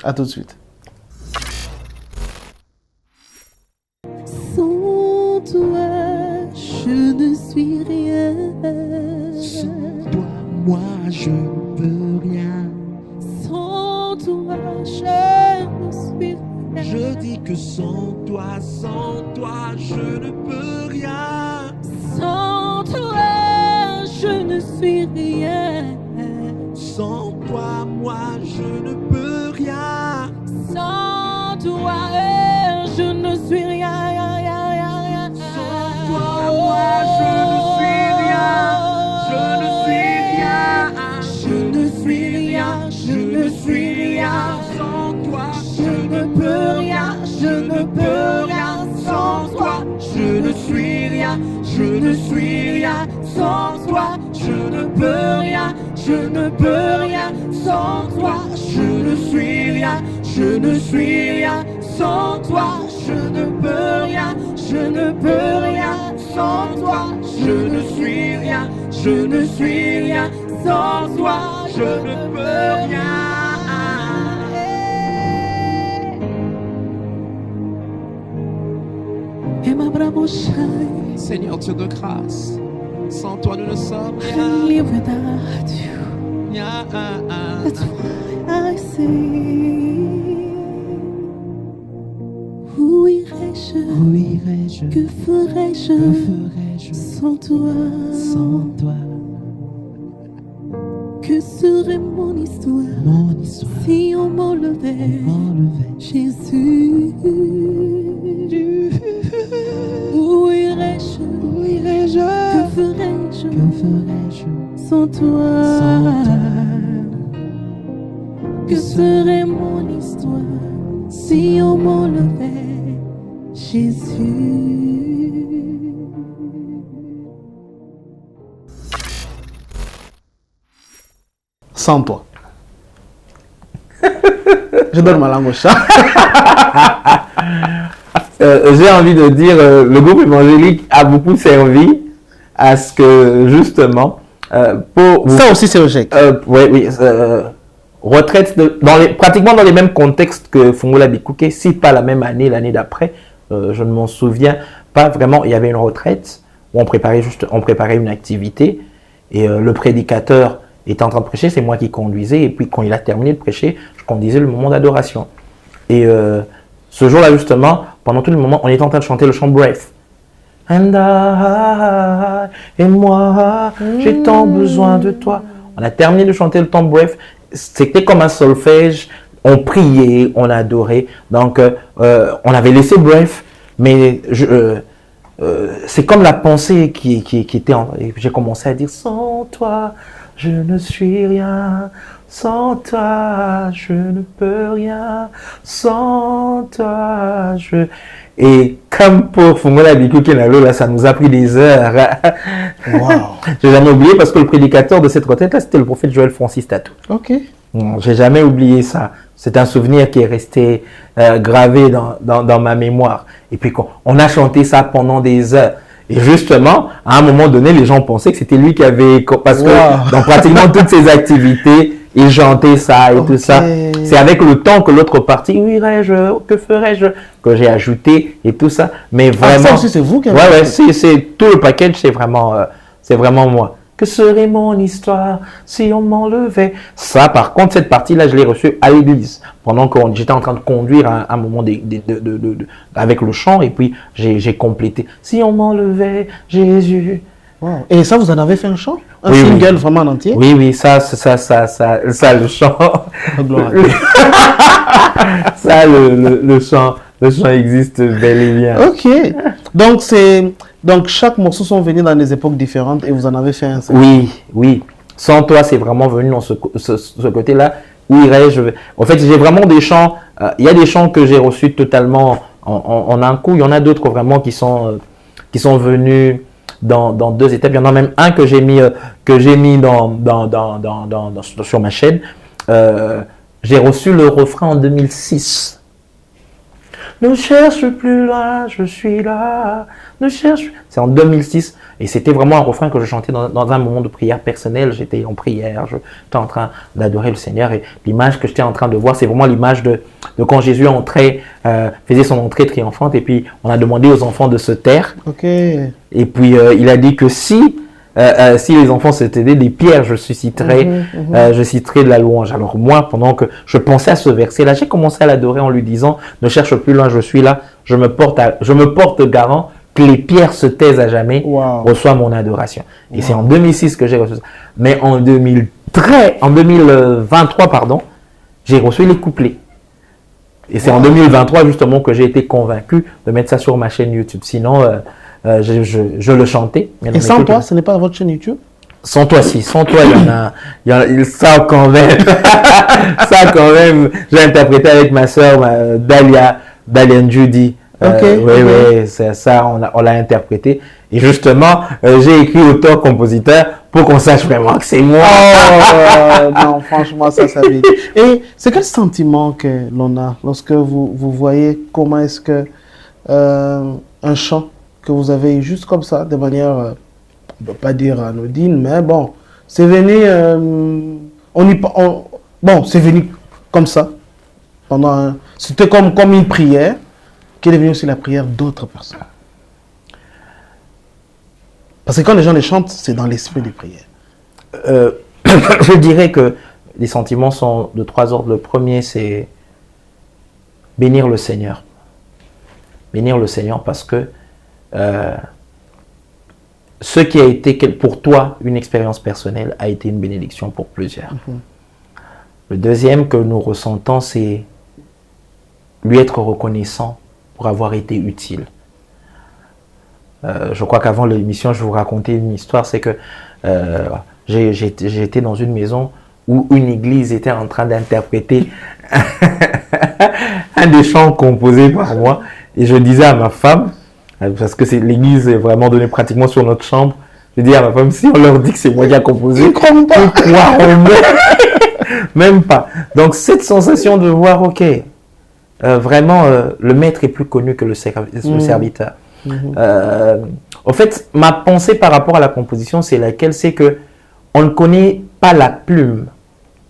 S1: À tout de suite.
S4: Sans toi, je ne suis rien.
S5: Sans toi, moi, je ne peux rien.
S4: Sans toi, je ne suis rien.
S5: Je dis que sans toi, je ne peux rien.
S4: Sans toi, je ne suis rien.
S5: Sans toi, moi, je ne peux rien.
S4: Sans toi, je ne suis rien.
S5: Sans toi, moi, je ne suis rien. Je ne suis rien.
S4: Je ne suis rien.
S5: Sans toi,
S4: Je ne peux rien. Je ne peux rien sans toi.
S5: je ne suis rien. Je ne suis rien.
S4: Sans toi, je ne peux rien. Je ne peux rien sans toi.
S5: Je ne suis rien. Je ne suis rien.
S4: Sans toi, je ne peux rien. Je ne peux rien sans toi.
S5: Je ne suis rien.
S4: Je ne suis rien sans toi.
S5: Je ne peux rien.
S4: Et ma bravo shine.
S5: Seigneur Dieu de grâce, sans toi nous ne sommes
S4: I
S5: rien.
S4: live without you. That's why I sing. Où irais-je?
S5: Où irais-je?
S4: Que ferais-je?
S5: Que ferais-je
S4: sans toi?
S5: sans toi?
S4: Que serait mon histoire?
S5: Mon histoire
S4: Si on m'enlevait
S5: m'enlevait.
S4: Jésus? Où irais-je?
S5: Où irais-je?
S4: Que ferais-je?
S5: Que ferais-je
S4: sans toi?
S5: sans toi?
S4: Que serait mon histoire si on m'enlevait Jésus?
S1: Sans toi. Je donne ma langue au chat.
S3: J'ai envie de dire, le groupe évangélique a beaucoup servi à ce que, justement, pour...
S1: Ça aussi, c'est logique.
S3: Oui, retraite, pratiquement dans les mêmes contextes que Fongola Bikouké, si pas la même année, l'année d'après, je ne m'en souviens pas vraiment. Il y avait une retraite où on préparait une activité et le prédicateur était en train de prêcher, c'est moi qui conduisais, et puis quand il a terminé de prêcher, je conduisais le moment d'adoration. Et ce jour-là, justement, pendant tout le moment, on était en train de chanter le chant Breath. And I, et moi, j'ai tant besoin de toi. On a terminé de chanter le chant Breath. C'était comme un solfège. On priait, on adorait. Donc, on avait laissé Breath, mais c'est comme la pensée qui était et j'ai commencé à dire sans toi, je ne suis rien. Sans toi, je ne peux rien. Sans toi, Et comme pour Fungola Biku Kenalo, là, ça nous a pris des heures.
S1: Wow.
S3: J'ai jamais oublié parce que le prédicateur de cette retraite-là, c'était le prophète Joël Francis Tatou.
S1: Ok.
S3: J'ai jamais oublié ça. C'est un souvenir qui est resté gravé dans ma mémoire. Et puis, on a chanté ça pendant des heures. Et justement, à un moment donné, les gens pensaient que c'était lui qui avait... Parce que dans pratiquement toutes ses activités, il chantait ça et tout ça. C'est avec le temps que l'autre partie, où irais-je, que ferais-je, que j'ai ajouté et tout ça. Mais vraiment...
S1: ça aussi, c'est vous qui avez...
S3: Ouais, c'est tout le package, c'est vraiment moi. Que serait mon histoire si on m'enlevait? Ça, par contre, cette partie-là, je l'ai reçue à l'église. Pendant que j'étais en train de conduire à un moment avec le chant, et puis j'ai complété. Si on m'enlevait, Jésus.
S1: Wow. Et ça, vous en avez fait un chant? Un
S3: Oui,
S1: single vraiment en entier?
S3: Oui, ça, le chant.
S1: Oh, gloire.
S3: Ça, le chant existe bel et bien.
S1: Ok. Donc, chaque morceau sont venus dans des époques différentes et vous en avez fait un seul.
S3: Oui. Sans toi, c'est vraiment venu dans ce côté-là. Où irais-je? En fait, j'ai vraiment des chants. Il y a des chants que j'ai reçus totalement en un coup. Il y en a d'autres vraiment qui sont venus dans deux étapes. Il y en a même un que j'ai mis sur ma chaîne. J'ai reçu le refrain en 2006. Ne cherche plus loin, je suis là. Ne cherche. C'est en 2006 et c'était vraiment un refrain que je chantais dans un moment de prière personnelle. J'étais en prière, j'étais en train d'adorer le Seigneur et l'image que j'étais en train de voir, c'est vraiment l'image de quand Jésus entrait, faisait son entrée triomphante et puis on a demandé aux enfants de se taire.
S1: Ok.
S3: Et puis il a dit que si les enfants se taisaient, des pierres, je susciterai de la louange. Alors moi, pendant que je pensais à ce verset-là, j'ai commencé à l'adorer en lui disant, ne cherche plus loin, je suis là, je me porte garant que les pierres se taisent à jamais, reçois mon adoration. Et c'est en 2006 que j'ai reçu ça. Mais en 2023, j'ai reçu les couplets. Et c'est en 2023 justement que j'ai été convaincu de mettre ça sur ma chaîne YouTube. Sinon, je le chantais.
S1: Et sans toi, ce n'est pas votre chaîne YouTube?
S3: Sans toi, si. Sans toi, il y en a ça quand même. Ça quand même. J'ai interprété avec ma soeur, Dalia Judy. Oui, c'est ça, on l'a interprété. Et justement, j'ai écrit auteur-compositeur pour qu'on sache vraiment que c'est moi.
S1: Non, franchement, ça veut dire. Et c'est quel sentiment que l'on a lorsque vous voyez comment est-ce que un chant que vous avez juste comme ça, de manière, on ne peut pas dire anodine, mais bon, c'est venu, c'est venu comme ça. C'était comme une prière qui est devenue aussi la prière d'autres personnes. Parce que quand les gens les chantent, c'est dans l'esprit des prières.
S3: Je dirais que les sentiments sont de trois ordres. Le premier, c'est bénir le Seigneur. Bénir le Seigneur parce que ce qui a été pour toi une expérience personnelle a été une bénédiction pour plusieurs. Le deuxième que nous ressentons, c'est lui être reconnaissant pour avoir été utile. Je crois qu'avant l'émission, je vous racontais une histoire, c'est que j'étais dans une maison où une église était en train d'interpréter un des chants composés par moi. Et je disais à ma femme, parce que l'église est vraiment donnée pratiquement sur notre chambre, je dis à ma femme, si on leur dit que c'est moi qui a composé, ils croient même pas. Donc cette sensation de voir, ok, vraiment le maître est plus connu que le serviteur. En fait, ma pensée par rapport à la composition, c'est laquelle? C'est que on ne connaît pas la plume,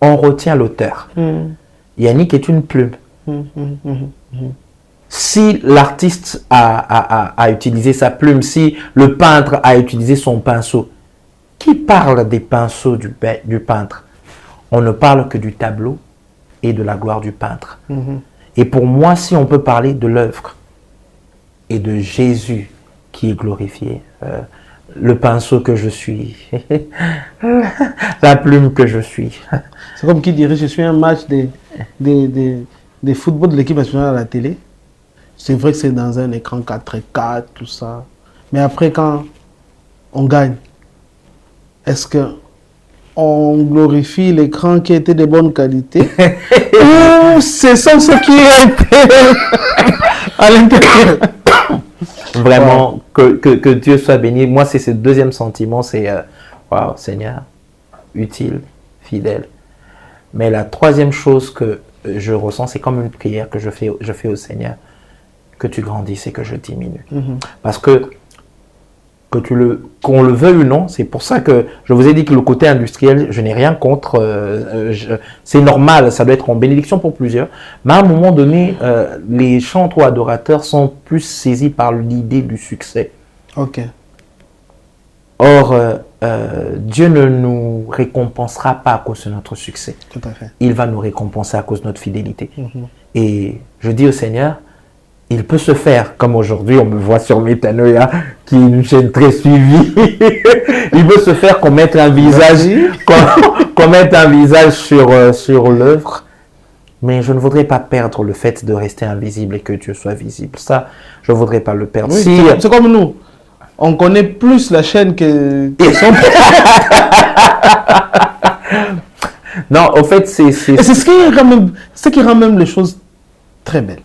S3: on retient l'auteur. Yannick est une plume. Si l'artiste a utilisé sa plume, si le peintre a utilisé son pinceau, qui parle des pinceaux du peintre? On ne parle que du tableau et de la gloire du peintre. Et pour moi, si on peut parler de l'œuvre et de Jésus qui est glorifié, le pinceau que je suis, la plume que je suis.
S1: C'est comme qui dirait, je suis un match des footballs de l'équipe nationale à la télé. C'est vrai que c'est dans un écran 4x4, tout ça. Mais après, quand on gagne, est-ce que on glorifie l'écran qui était de bonne qualité ou c'est ça ce qui est à l'intérieur.
S3: Vraiment, que Dieu soit béni. Moi, c'est ce deuxième sentiment, c'est waouh, Seigneur, utile, fidèle. Mais la troisième chose que je ressens, c'est comme une prière que je fais au Seigneur, que tu grandisses et que je diminue. Parce que qu'on le veuille ou non, c'est pour ça que je vous ai dit que le côté industriel, je n'ai rien contre, c'est normal, ça doit être en bénédiction pour plusieurs, mais à un moment donné, les chantres ou adorateurs sont plus saisis par l'idée du succès.
S1: Ok.
S3: Or, Dieu ne nous récompensera pas à cause de notre succès.
S1: Tout à fait.
S3: Il va nous récompenser à cause de notre fidélité. Et je dis au Seigneur, il peut se faire, comme aujourd'hui, on me voit sur Metanoia, qui est une chaîne très suivie. Il peut se faire qu'on mette un visage, qu'on mette un visage sur l'œuvre. Mais je ne voudrais pas perdre le fait de rester invisible et que Dieu soit visible. Ça, je ne voudrais pas le perdre.
S1: Oui, c'est comme nous. On connaît plus la chaîne que son
S3: Non, au fait, c'est
S1: ce qui rend même les choses très belles.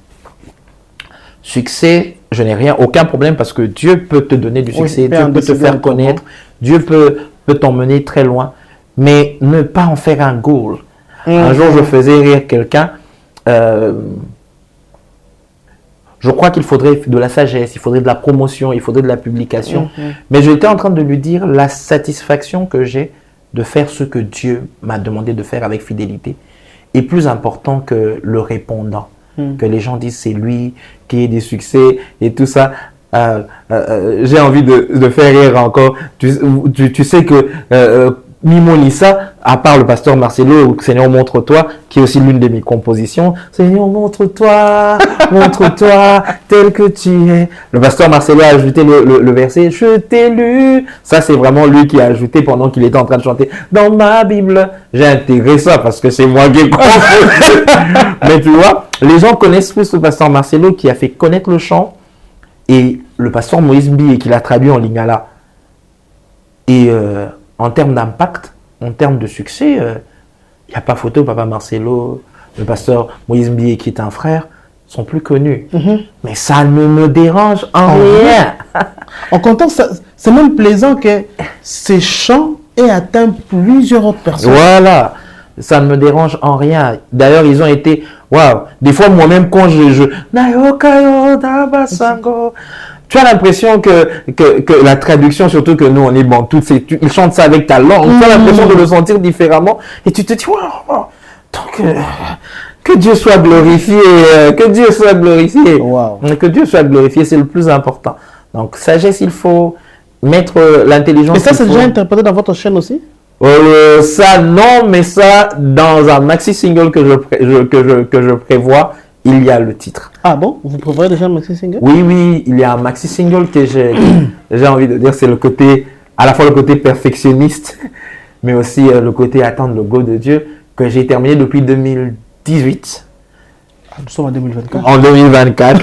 S3: Succès, je n'ai aucun problème parce que Dieu peut te donner du succès,
S1: Oui,
S3: Dieu peut te faire connaître, Dieu peut t'emmener très loin, mais ne pas en faire un goal. Un jour, je faisais rire quelqu'un, je crois qu'il faudrait de la sagesse, il faudrait de la promotion, il faudrait de la publication, mais j'étais en train de lui dire la satisfaction que j'ai de faire ce que Dieu m'a demandé de faire avec fidélité est plus important que le répondant. Que les gens disent c'est lui qui a des succès et tout ça. J'ai envie de faire rire encore. Tu sais que Mimo Lissa, à part le pasteur Marcelo, Seigneur montre-toi, qui est aussi l'une de mes compositions. Seigneur montre-toi, montre-toi tel que tu es. Le pasteur Marcelo a ajouté le verset je t'ai lu. Ça c'est vraiment lui qui a ajouté pendant qu'il était en train de chanter dans ma Bible. J'ai intégré ça parce que c'est moi qui ai compris. Mais tu vois, les gens connaissent plus le pasteur Marcelo qui a fait connaître le chant et le pasteur Moïse Mbi qui l'a traduit en lingala. Et en termes d'impact, en termes de succès, il n'y a pas photo. Papa Marcelo, le pasteur Moïse Mbi qui est un frère, sont plus connus. Mais ça ne me dérange en rien.
S1: En comptant, c'est même plaisant que ces chants aient atteint plusieurs autres personnes.
S3: Voilà. Ça ne me dérange en rien. D'ailleurs, ils ont été... Waouh. Des fois, moi-même, quand tu as l'impression que la traduction, surtout que nous, on est bantou, ils chantent ça avec ta langue. Tu as l'impression de le sentir différemment. Et tu te dis, waouh. Donc, que Dieu soit glorifié. Que Dieu soit glorifié.
S1: Wow.
S3: Que Dieu soit glorifié, c'est le plus important. Donc, sagesse, il faut mettre l'intelligence.
S1: Et ça, c'est déjà interprété dans votre chaîne aussi?
S3: Ça non, mais ça dans un maxi single que je prévois, il y a le titre.
S1: Ah bon? Vous prévoyez déjà un maxi single?
S3: Oui, il y a un maxi single que j'ai envie de dire, c'est le côté, à la fois le côté perfectionniste, mais aussi le côté attendre le go de Dieu, que j'ai terminé depuis 2018.
S1: Nous sommes en 2024.
S3: En 2024.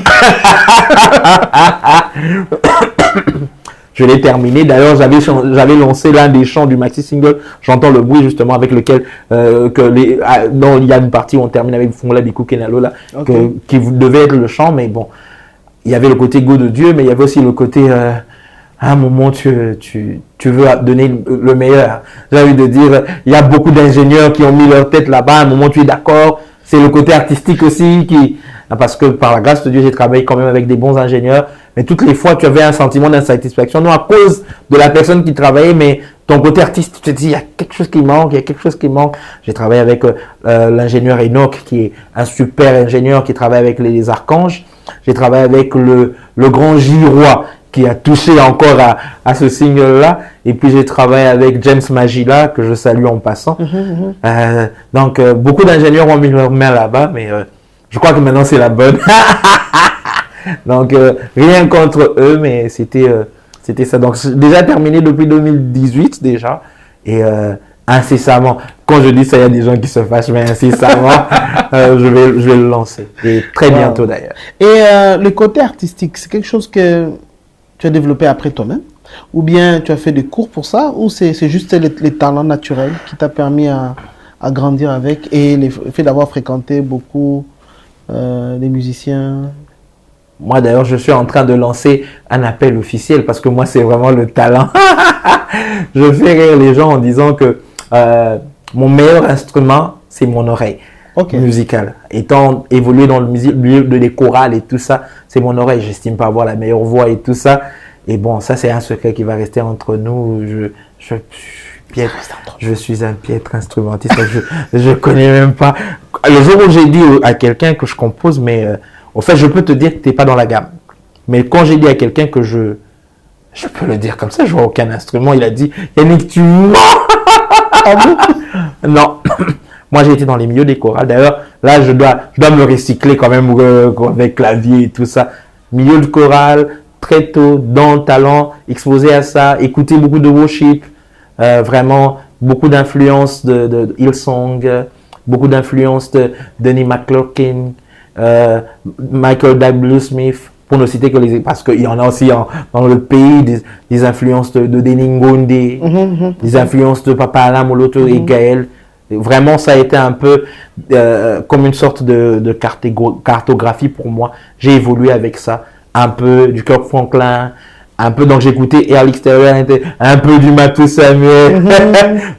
S3: Je l'ai terminé. D'ailleurs, j'avais lancé l'un des chants du maxi single. J'entends le bruit justement avec lequel il y a une partie où on termine avec Fongola Bikou Kenalo là, qui devait être le chant, mais bon, il y avait le côté go de Dieu, mais il y avait aussi le côté à un moment tu veux donner le meilleur. J'ai envie de dire, il y a beaucoup d'ingénieurs qui ont mis leur tête là-bas. À un moment tu es d'accord. C'est le côté artistique aussi parce que par la grâce de Dieu, j'ai travaillé quand même avec des bons ingénieurs. Mais toutes les fois, tu avais un sentiment d'insatisfaction, non à cause de la personne qui travaillait, mais ton côté artiste, tu te dis, il y a quelque chose qui manque, il y a quelque chose qui manque. J'ai travaillé avec l'ingénieur Enoch, qui est un super ingénieur qui travaille avec les archanges. J'ai travaillé avec le grand J-Roi, qui a touché encore à ce single-là. Et puis, j'ai travaillé avec James Magila, que je salue en passant. Donc, beaucoup d'ingénieurs ont mis leur main là-bas, mais je crois que maintenant, c'est la bonne. Donc, rien contre eux, mais c'était ça. Donc, déjà terminé depuis 2018 déjà. Et incessamment, quand je dis ça, il y a des gens qui se fâchent, mais incessamment, je vais le lancer. Et très bientôt d'ailleurs.
S1: Et le côté artistique, c'est quelque chose que tu as développé après toi-même? Ou bien tu as fait des cours pour ça? Ou c'est juste les talents naturels qui t'a permis à grandir avec et le fait d'avoir fréquenté beaucoup les musiciens?
S3: Moi, d'ailleurs, je suis en train de lancer un appel officiel parce que moi, c'est vraiment le talent. Je fais rire les gens en disant que mon meilleur instrument, c'est mon oreille musicale. Étant évolué dans le milieu des chorales et tout ça, c'est mon oreille. J'estime pas avoir la meilleure voix et tout ça. Et bon, ça, c'est un secret qui va rester entre nous. Je suis un piètre instrumentiste. Je connais même pas. Le jour où j'ai dit à quelqu'un que je compose, mais en fait, je peux te dire que tu n'es pas dans la gamme. Mais quand j'ai dit à quelqu'un que je peux le dire comme ça, je vois aucun instrument, il a dit, Yannick, tu mens. Non. Moi, j'ai été dans les milieux des chorales. D'ailleurs, là, je dois me recycler quand même avec clavier et tout ça. Milieu de chorale, très tôt, dans le talent, exposé à ça, écouter beaucoup de worship, vraiment beaucoup d'influence de Hillsong, beaucoup d'influence de Donnie McClurkin, Michael W. Smith, pour ne citer que les... Parce qu'il y en a aussi dans le pays des influences de Denny Ngonde, des influences de Papa Alain Moloto et Gaël. Vraiment, ça a été un peu comme une sorte de cartographie pour moi. J'ai évolué avec ça. Un peu du Kirk Franklin, un peu, donc j'écoutais Air l'extérieur, un peu du Matou Samuel.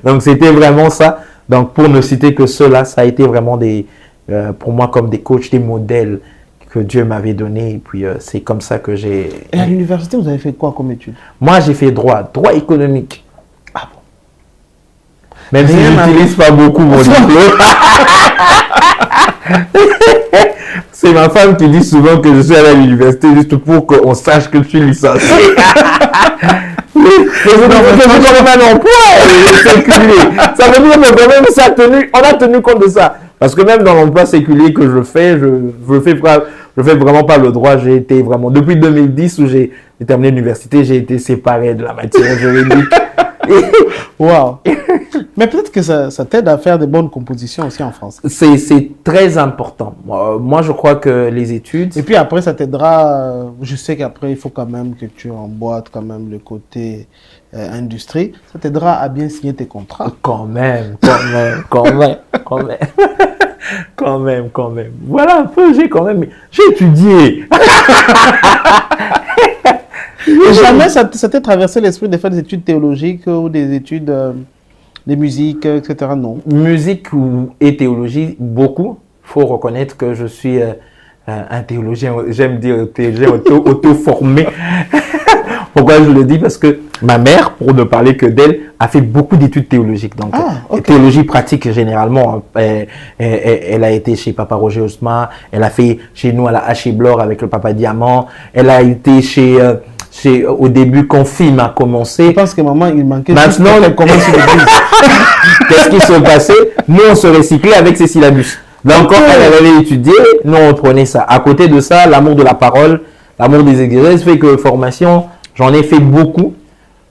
S3: Donc c'était vraiment ça. Donc pour ne citer que ceux-là, ça a été vraiment pour moi comme des coachs, des modèles que Dieu m'avait donnés. Et puis c'est comme ça que j'ai...
S1: Et à l'université, vous avez fait quoi comme études?
S3: Moi, j'ai fait droit économique. Ah bon? Même si je n'utilise pas beaucoup mon diplôme. C'est ma femme qui dit souvent que je suis allé à l'université juste pour qu'on sache que je suis licencié. Mais je ne pas un emploi, ça veut dire que quand même, on a tenu compte de ça. Parce que même dans l'emploi séculier que je fais, je fais vraiment pas le droit. J'ai été vraiment, depuis 2010 où j'ai terminé l'université, j'ai été séparé de la matière juridique.
S1: Waouh! Mais peut-être que ça t'aide à faire des bonnes compositions aussi en France.
S3: C'est très important. Moi, je crois que les études...
S1: Et puis après, ça t'aidera... Je sais qu'après, il faut quand même que tu emboîtes quand même le côté industrie. Ça t'aidera à bien signer tes contrats.
S3: Quand même. Voilà un peu, j'ai étudié.
S1: Et jamais ça t'est traversé l'esprit de faire des études théologiques ou des études de musique, etc. Non.
S3: Musique et théologie, beaucoup. Il faut reconnaître que je suis un théologien, j'aime dire théologien auto-formé. Pourquoi je le dis? Parce que ma mère, pour ne parler que d'elle, a fait beaucoup d'études théologiques. Donc, théologie pratique, généralement, elle a été chez Papa Roger Osma, elle a fait chez nous à la Haché-Blore avec le Papa Diamant, elle a été au début quand film a commencé.
S1: Je pense que maman, il manquait
S3: maintenant,
S1: elle commence l'église.
S3: Qu'est-ce qui se passait? Nous, on se recyclait avec ces syllabus. Donc, quand elle avait étudié, nous, on prenait ça. À côté de ça, l'amour de la parole, l'amour des exercices fait que formation, j'en ai fait beaucoup.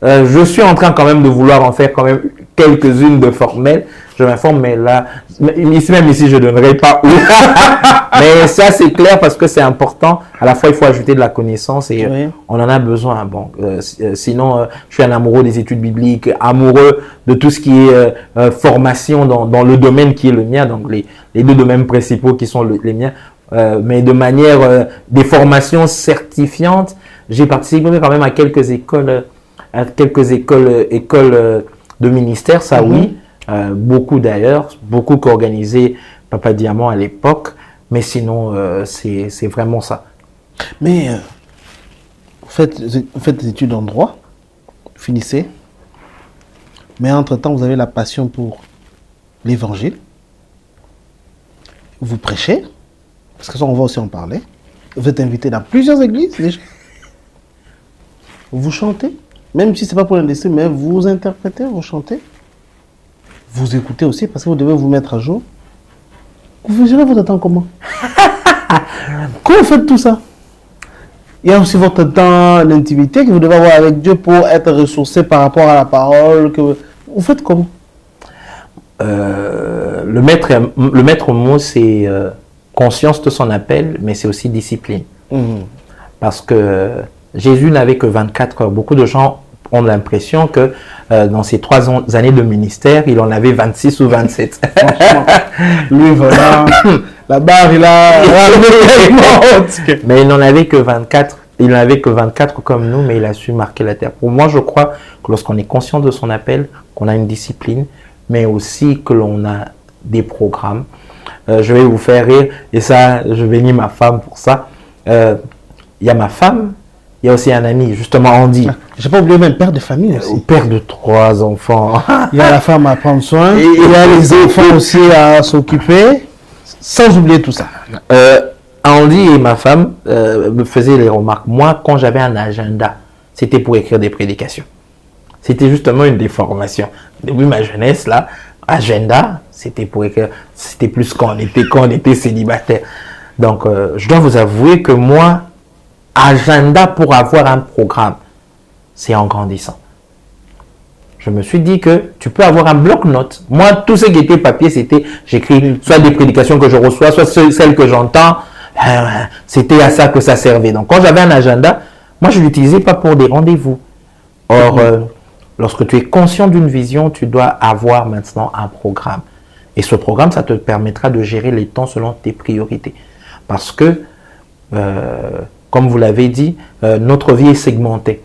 S3: Je suis en train quand même de vouloir en faire quand même quelques-unes de formelles. Je m'informe, mais là, même ici, je ne donnerai pas où. Mais ça, c'est clair parce que c'est important. À la fois, il faut ajouter de la connaissance et on en a besoin. Bon, sinon, je suis un amoureux des études bibliques, amoureux de tout ce qui est formation dans le domaine qui est le mien, donc les deux domaines principaux qui sont les miens. Mais de manière des formations certifiantes, j'ai participé quand même à quelques écoles de ministère, ça oui. Beaucoup d'ailleurs, beaucoup qu'organisait Papa Diamant à l'époque, mais sinon c'est vraiment ça.
S1: Mais vous faites des études en droit, finissez, mais entre-temps vous avez la passion pour l'évangile, vous prêchez, parce que ça on va aussi en parler, vous êtes invité dans plusieurs églises déjà, vous chantez, même si ce n'est pas pour l'industrie, mais vous interprétez, vous chantez. Vous écoutez aussi parce que vous devez vous mettre à jour. Vous gérez votre temps comment? Comment vous faites tout ça? Il y a aussi votre temps d'intimité que vous devez avoir avec Dieu pour être ressourcé par rapport à la parole. Vous faites comment?
S3: Le maître mot, c'est conscience de son appel, mais c'est aussi discipline. Parce que Jésus n'avait que 24 heures. Beaucoup de gens ont l'impression que dans ces 3 années de ministère, il en avait 26 ou 27.
S1: Franchement, lui, voilà. La barre, il a ramené tellement.
S3: Mais il n'en avait que 24. Il n'en avait que 24 comme nous, mais il a su marquer la terre. Pour moi, je crois que lorsqu'on est conscient de son appel, qu'on a une discipline, mais aussi que l'on a des programmes. Je vais vous faire rire, et ça, je bénis ma femme pour ça. Il y a ma femme, il y a aussi un ami, justement Andy.
S1: J'ai pas oublié même père de famille aussi.
S3: Père de 3 enfants.
S1: Il y a la femme à prendre soin, il y a les enfants aussi à s'occuper, sans oublier tout ça.
S3: Andy et ma femme me faisaient les remarques. Moi, quand j'avais un agenda, c'était pour écrire des prédications. C'était justement une déformation. Depuis ma jeunesse, là, agenda, c'était pour écrire. C'était plus quand on était célibataire. Donc, je dois vous avouer que moi, agenda pour avoir un programme, c'est en grandissant. Je me suis dit que tu peux avoir un bloc-notes. Moi, tout ce qui était papier, c'était, j'écris soit des prédications que je reçois, soit celles que j'entends. C'était à ça que ça servait. Donc, quand j'avais un agenda, moi, je ne l'utilisais pas pour des rendez-vous. Or, lorsque tu es conscient d'une vision, tu dois avoir maintenant un programme. Et ce programme, ça te permettra de gérer les temps selon tes priorités. Parce que, comme vous l'avez dit, notre vie est segmentée.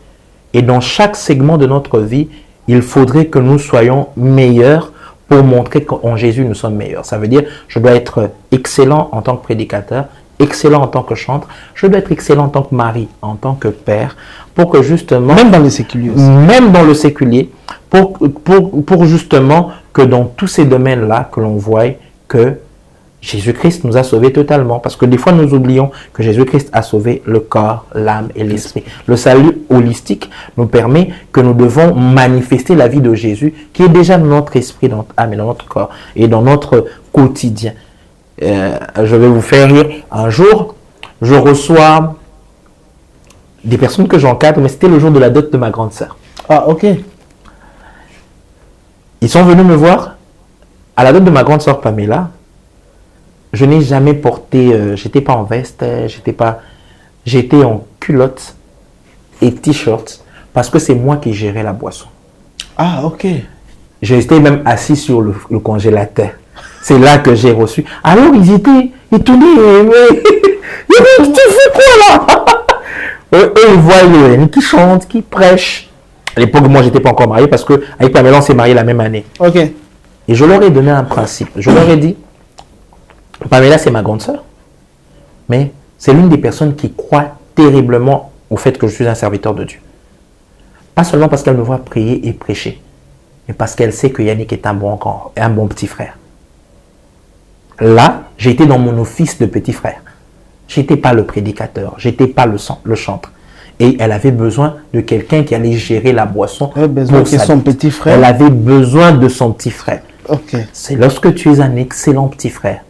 S3: Et dans chaque segment de notre vie, il faudrait que nous soyons meilleurs pour montrer qu'en Jésus, nous sommes meilleurs. Ça veut dire, je dois être excellent en tant que prédicateur, excellent en tant que chantre, je dois être excellent en tant que mari, en tant que père, pour que justement...
S1: Même dans le séculier aussi.
S3: Même dans le séculier, pour justement que dans tous ces domaines-là, que l'on voie que Jésus-Christ nous a sauvés totalement. Parce que des fois, nous oublions que Jésus-Christ a sauvé le corps, l'âme et l'esprit. Le salut holistique nous permet que nous devons manifester la vie de Jésus qui est déjà dans notre esprit, dans notre âme et dans notre corps et dans notre quotidien. Je vais vous faire rire. Un jour, je reçois des personnes que j'encadre, mais c'était le jour de la dot de ma grande sœur.
S1: Ah, ok.
S3: Ils sont venus me voir à la dot de ma grande sœur Pamela. Je n'ai jamais porté, j'étais pas en veste, j'étais en culotte et t-shirt parce que c'est moi qui gérais la boisson.
S1: Ah, ok.
S3: J'étais même assis sur le congélateur. C'est là que j'ai reçu. Alors ils tournaient, tu fais quoi là? Eux, ils voient Léonie qui chante, qui prêche. À l'époque, moi, j'étais pas encore marié parce que avec Pamela, on s'est marié la même année.
S1: Ok.
S3: Et je leur ai donné un principe. Je leur ai dit, Pamela, c'est ma grande sœur, mais c'est l'une des personnes qui croit terriblement au fait que je suis un serviteur de Dieu. Pas seulement parce qu'elle me voit prier et prêcher, mais parce qu'elle sait que Yannick est un bon petit frère. Là, j'étais dans mon office de petit frère. J'étais pas le prédicateur, j'étais pas le chantre. Et elle avait besoin de quelqu'un qui allait gérer la boisson.
S1: Elle avait besoin de son petit frère.
S3: Elle avait besoin de son petit frère.
S1: Ok.
S3: C'est lorsque tu es un excellent petit frère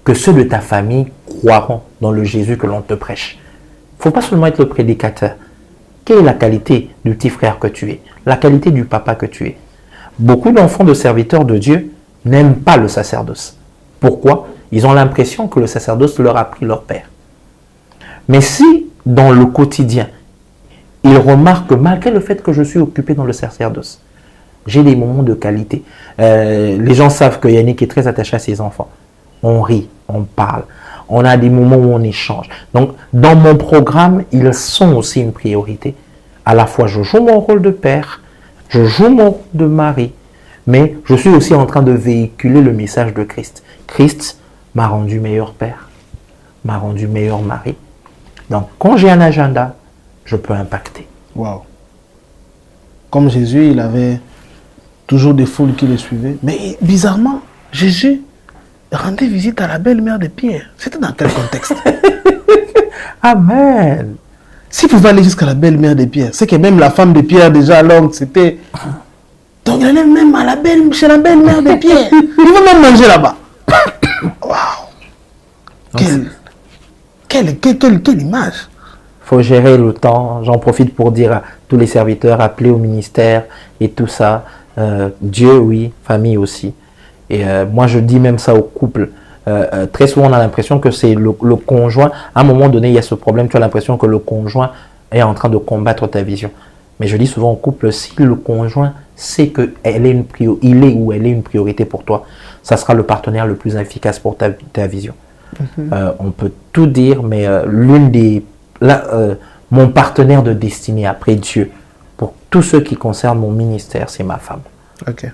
S3: que ceux de ta famille croiront dans le Jésus que l'on te prêche. Il ne faut pas seulement être le prédicateur. Quelle est la qualité du petit frère que tu es? La qualité du papa que tu es? Beaucoup d'enfants de serviteurs de Dieu n'aiment pas le sacerdoce. Pourquoi? Ils ont l'impression que le sacerdoce leur a pris leur père. Mais si, dans le quotidien, ils remarquent que malgré le fait que je suis occupé dans le sacerdoce, j'ai des moments de qualité. Les gens savent que Yannick est très attaché à ses enfants. On rit, on parle, on a des moments où on échange. Donc, dans mon programme, ils sont aussi une priorité. À la fois, je joue mon rôle de père, je joue mon rôle de mari, mais je suis aussi en train de véhiculer le message de Christ. Christ m'a rendu meilleur père, m'a rendu meilleur mari. Donc, quand j'ai un agenda, je peux impacter.
S1: Waouh. Comme Jésus, il avait toujours des foules qui le suivaient. Mais bizarrement, Jésus rendait visite à la belle-mère de Pierre. C'était dans quel contexte?
S3: Amen.
S1: S'il pouvait aller jusqu'à la belle-mère de Pierre, c'est que même la femme de Pierre, déjà, alors, c'était... Donc, il allait même à chez la belle-mère de Pierre. Il va même manger là-bas. Waouh. Quelle image.
S3: Il faut gérer le temps. J'en profite pour dire à tous les serviteurs appelés au ministère et tout ça. Dieu, oui, famille aussi. Et moi, je dis même ça aux couples. Très souvent, on a l'impression que c'est le conjoint. À un moment donné, il y a ce problème. Tu as l'impression que le conjoint est en train de combattre ta vision. Mais je dis souvent aux couples, si le conjoint sait qu'il est ou elle est une priorité pour toi, ça sera le partenaire le plus efficace pour ta vision. On peut tout dire, mais mon partenaire de destinée après Dieu, pour tout ce qui concerne mon ministère, c'est ma femme.
S1: Ok.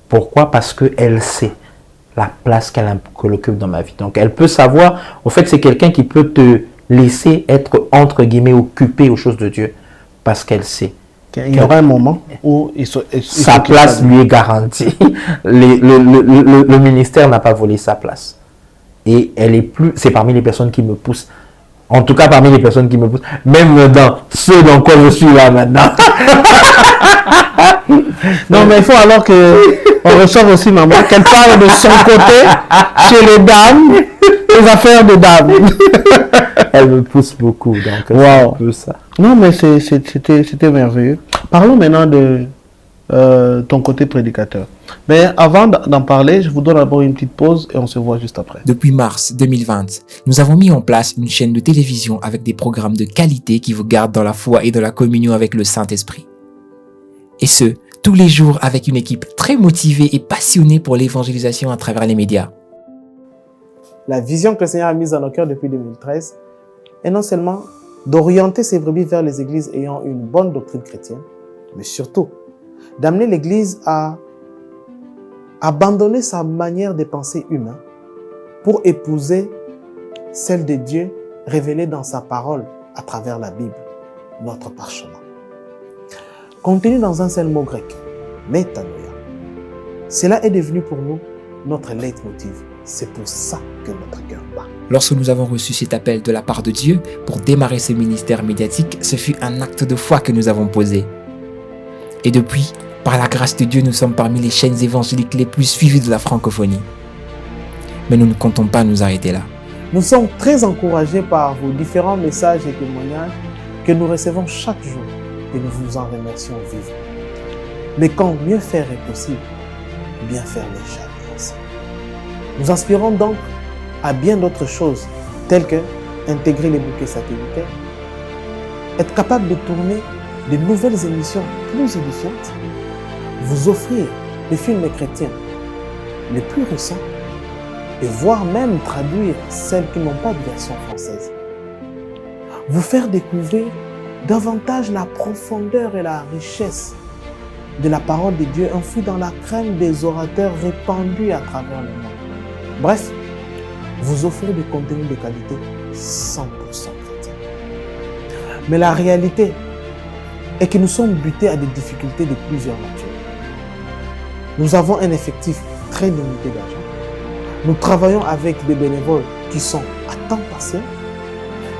S3: Pourquoi? Parce qu'elle sait la place qu'elle occupe dans ma vie. Donc, elle peut savoir, au fait, c'est quelqu'un qui peut te laisser être, entre guillemets, occupé aux choses de Dieu, parce qu'elle sait.
S1: Il y aura un moment où
S3: sa place lui est garantie. Le ministère n'a pas volé sa place. Et elle est plus, c'est parmi les personnes qui me poussent. En tout cas, parmi les personnes qui me poussent. Même dans ceux dans quoi je suis là maintenant.
S1: Non, mais il faut alors qu'on reçoive aussi maman, qu'elle parle de son côté chez les dames, les affaires de dames.
S3: Elle me pousse beaucoup, donc
S1: Wow.
S3: c'est un peu ça.
S1: Non, mais c'était merveilleux. Parlons maintenant de ton côté prédicateur. Mais avant d'en parler, je vous donne d'abord une petite pause et on se voit juste après.
S6: Depuis mars 2020, nous avons mis en place une chaîne de télévision avec des programmes de qualité qui vous gardent dans la foi et dans la communion avec le Saint-Esprit. Et ce, tous les jours avec une équipe très motivée et passionnée pour l'évangélisation à travers les médias.
S1: La vision que le Seigneur a mise dans nos cœurs depuis 2013 est non seulement d'orienter ses brebis vers les églises ayant une bonne doctrine chrétienne, mais surtout d'amener l'Église à abandonner sa manière de penser humaine pour épouser celle de Dieu révélée dans sa parole à travers la Bible, notre parchemin. Contenu dans un seul mot grec, métanoïa. Cela est devenu pour nous notre leitmotiv. C'est pour ça que notre cœur bat.
S6: Lorsque nous avons reçu cet appel de la part de Dieu pour démarrer ce ministère médiatique, ce fut un acte de foi que nous avons posé. Et depuis, par la grâce de Dieu, nous sommes parmi les chaînes évangéliques les plus suivies de la francophonie. Mais nous ne comptons pas nous arrêter là.
S1: Nous sommes très encouragés par vos différents messages et témoignages que nous recevons chaque jour et nous vous en remercions vivement. Mais quand mieux faire est possible, bien faire n'est jamais assez. Nous inspirons donc à bien d'autres choses, telles que intégrer les bouquets satellitaires, être capable de tourner de nouvelles émissions plus édifiantes, vous offrir des films chrétiens les plus récents et voire même traduire celles qui n'ont pas de version française. Vous faire découvrir davantage la profondeur et la richesse de la parole de Dieu enfouie dans la crème des orateurs répandus à travers le monde. Bref, vous offrir des contenus de qualité 100% chrétiens. Mais la réalité est que nous sommes butés à des difficultés de plusieurs natures. Nous avons un effectif très limité d'argent. Nous travaillons avec des bénévoles qui sont à temps partiel.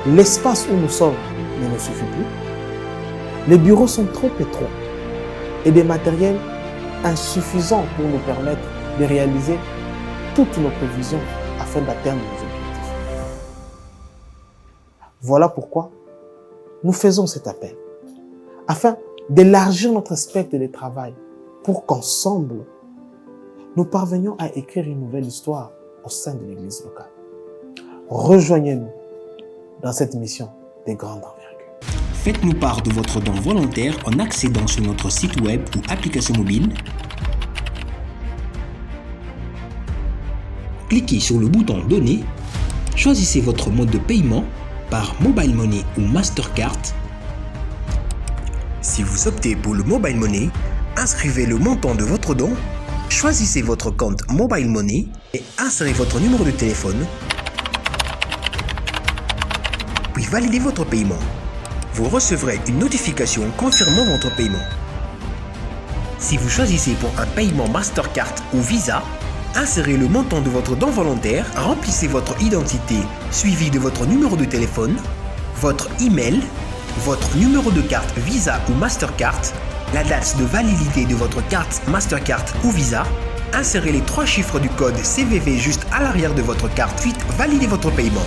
S1: L'espace où nous sommes ne nous suffit plus. Les bureaux sont trop étroits et des matériels insuffisants pour nous permettre de réaliser toutes nos prévisions afin d'atteindre nos objectifs. Voilà pourquoi nous faisons cet appel, afin d'élargir notre spectre de travail pour qu'ensemble, nous parvenions à écrire une nouvelle histoire au sein de l'Église locale. Rejoignez-nous dans cette mission de grande envergure.
S7: Faites-nous part de votre don volontaire en accédant sur notre site web ou application mobile. Cliquez sur le bouton « Donner », choisissez votre mode de paiement par Mobile Money ou Mastercard. Si vous optez pour le Mobile Money, inscrivez le montant de votre don, choisissez votre compte Mobile Money et insérez votre numéro de téléphone, puis validez votre paiement. Vous recevrez une notification confirmant votre paiement. Si vous choisissez pour un paiement Mastercard ou Visa, insérez le montant de votre don volontaire, remplissez votre identité suivi de votre numéro de téléphone, votre email, votre numéro de carte Visa ou Mastercard, la date de validité de votre carte Mastercard ou Visa, insérez les 3 chiffres du code CVV juste à l'arrière de votre carte, puis validez votre paiement.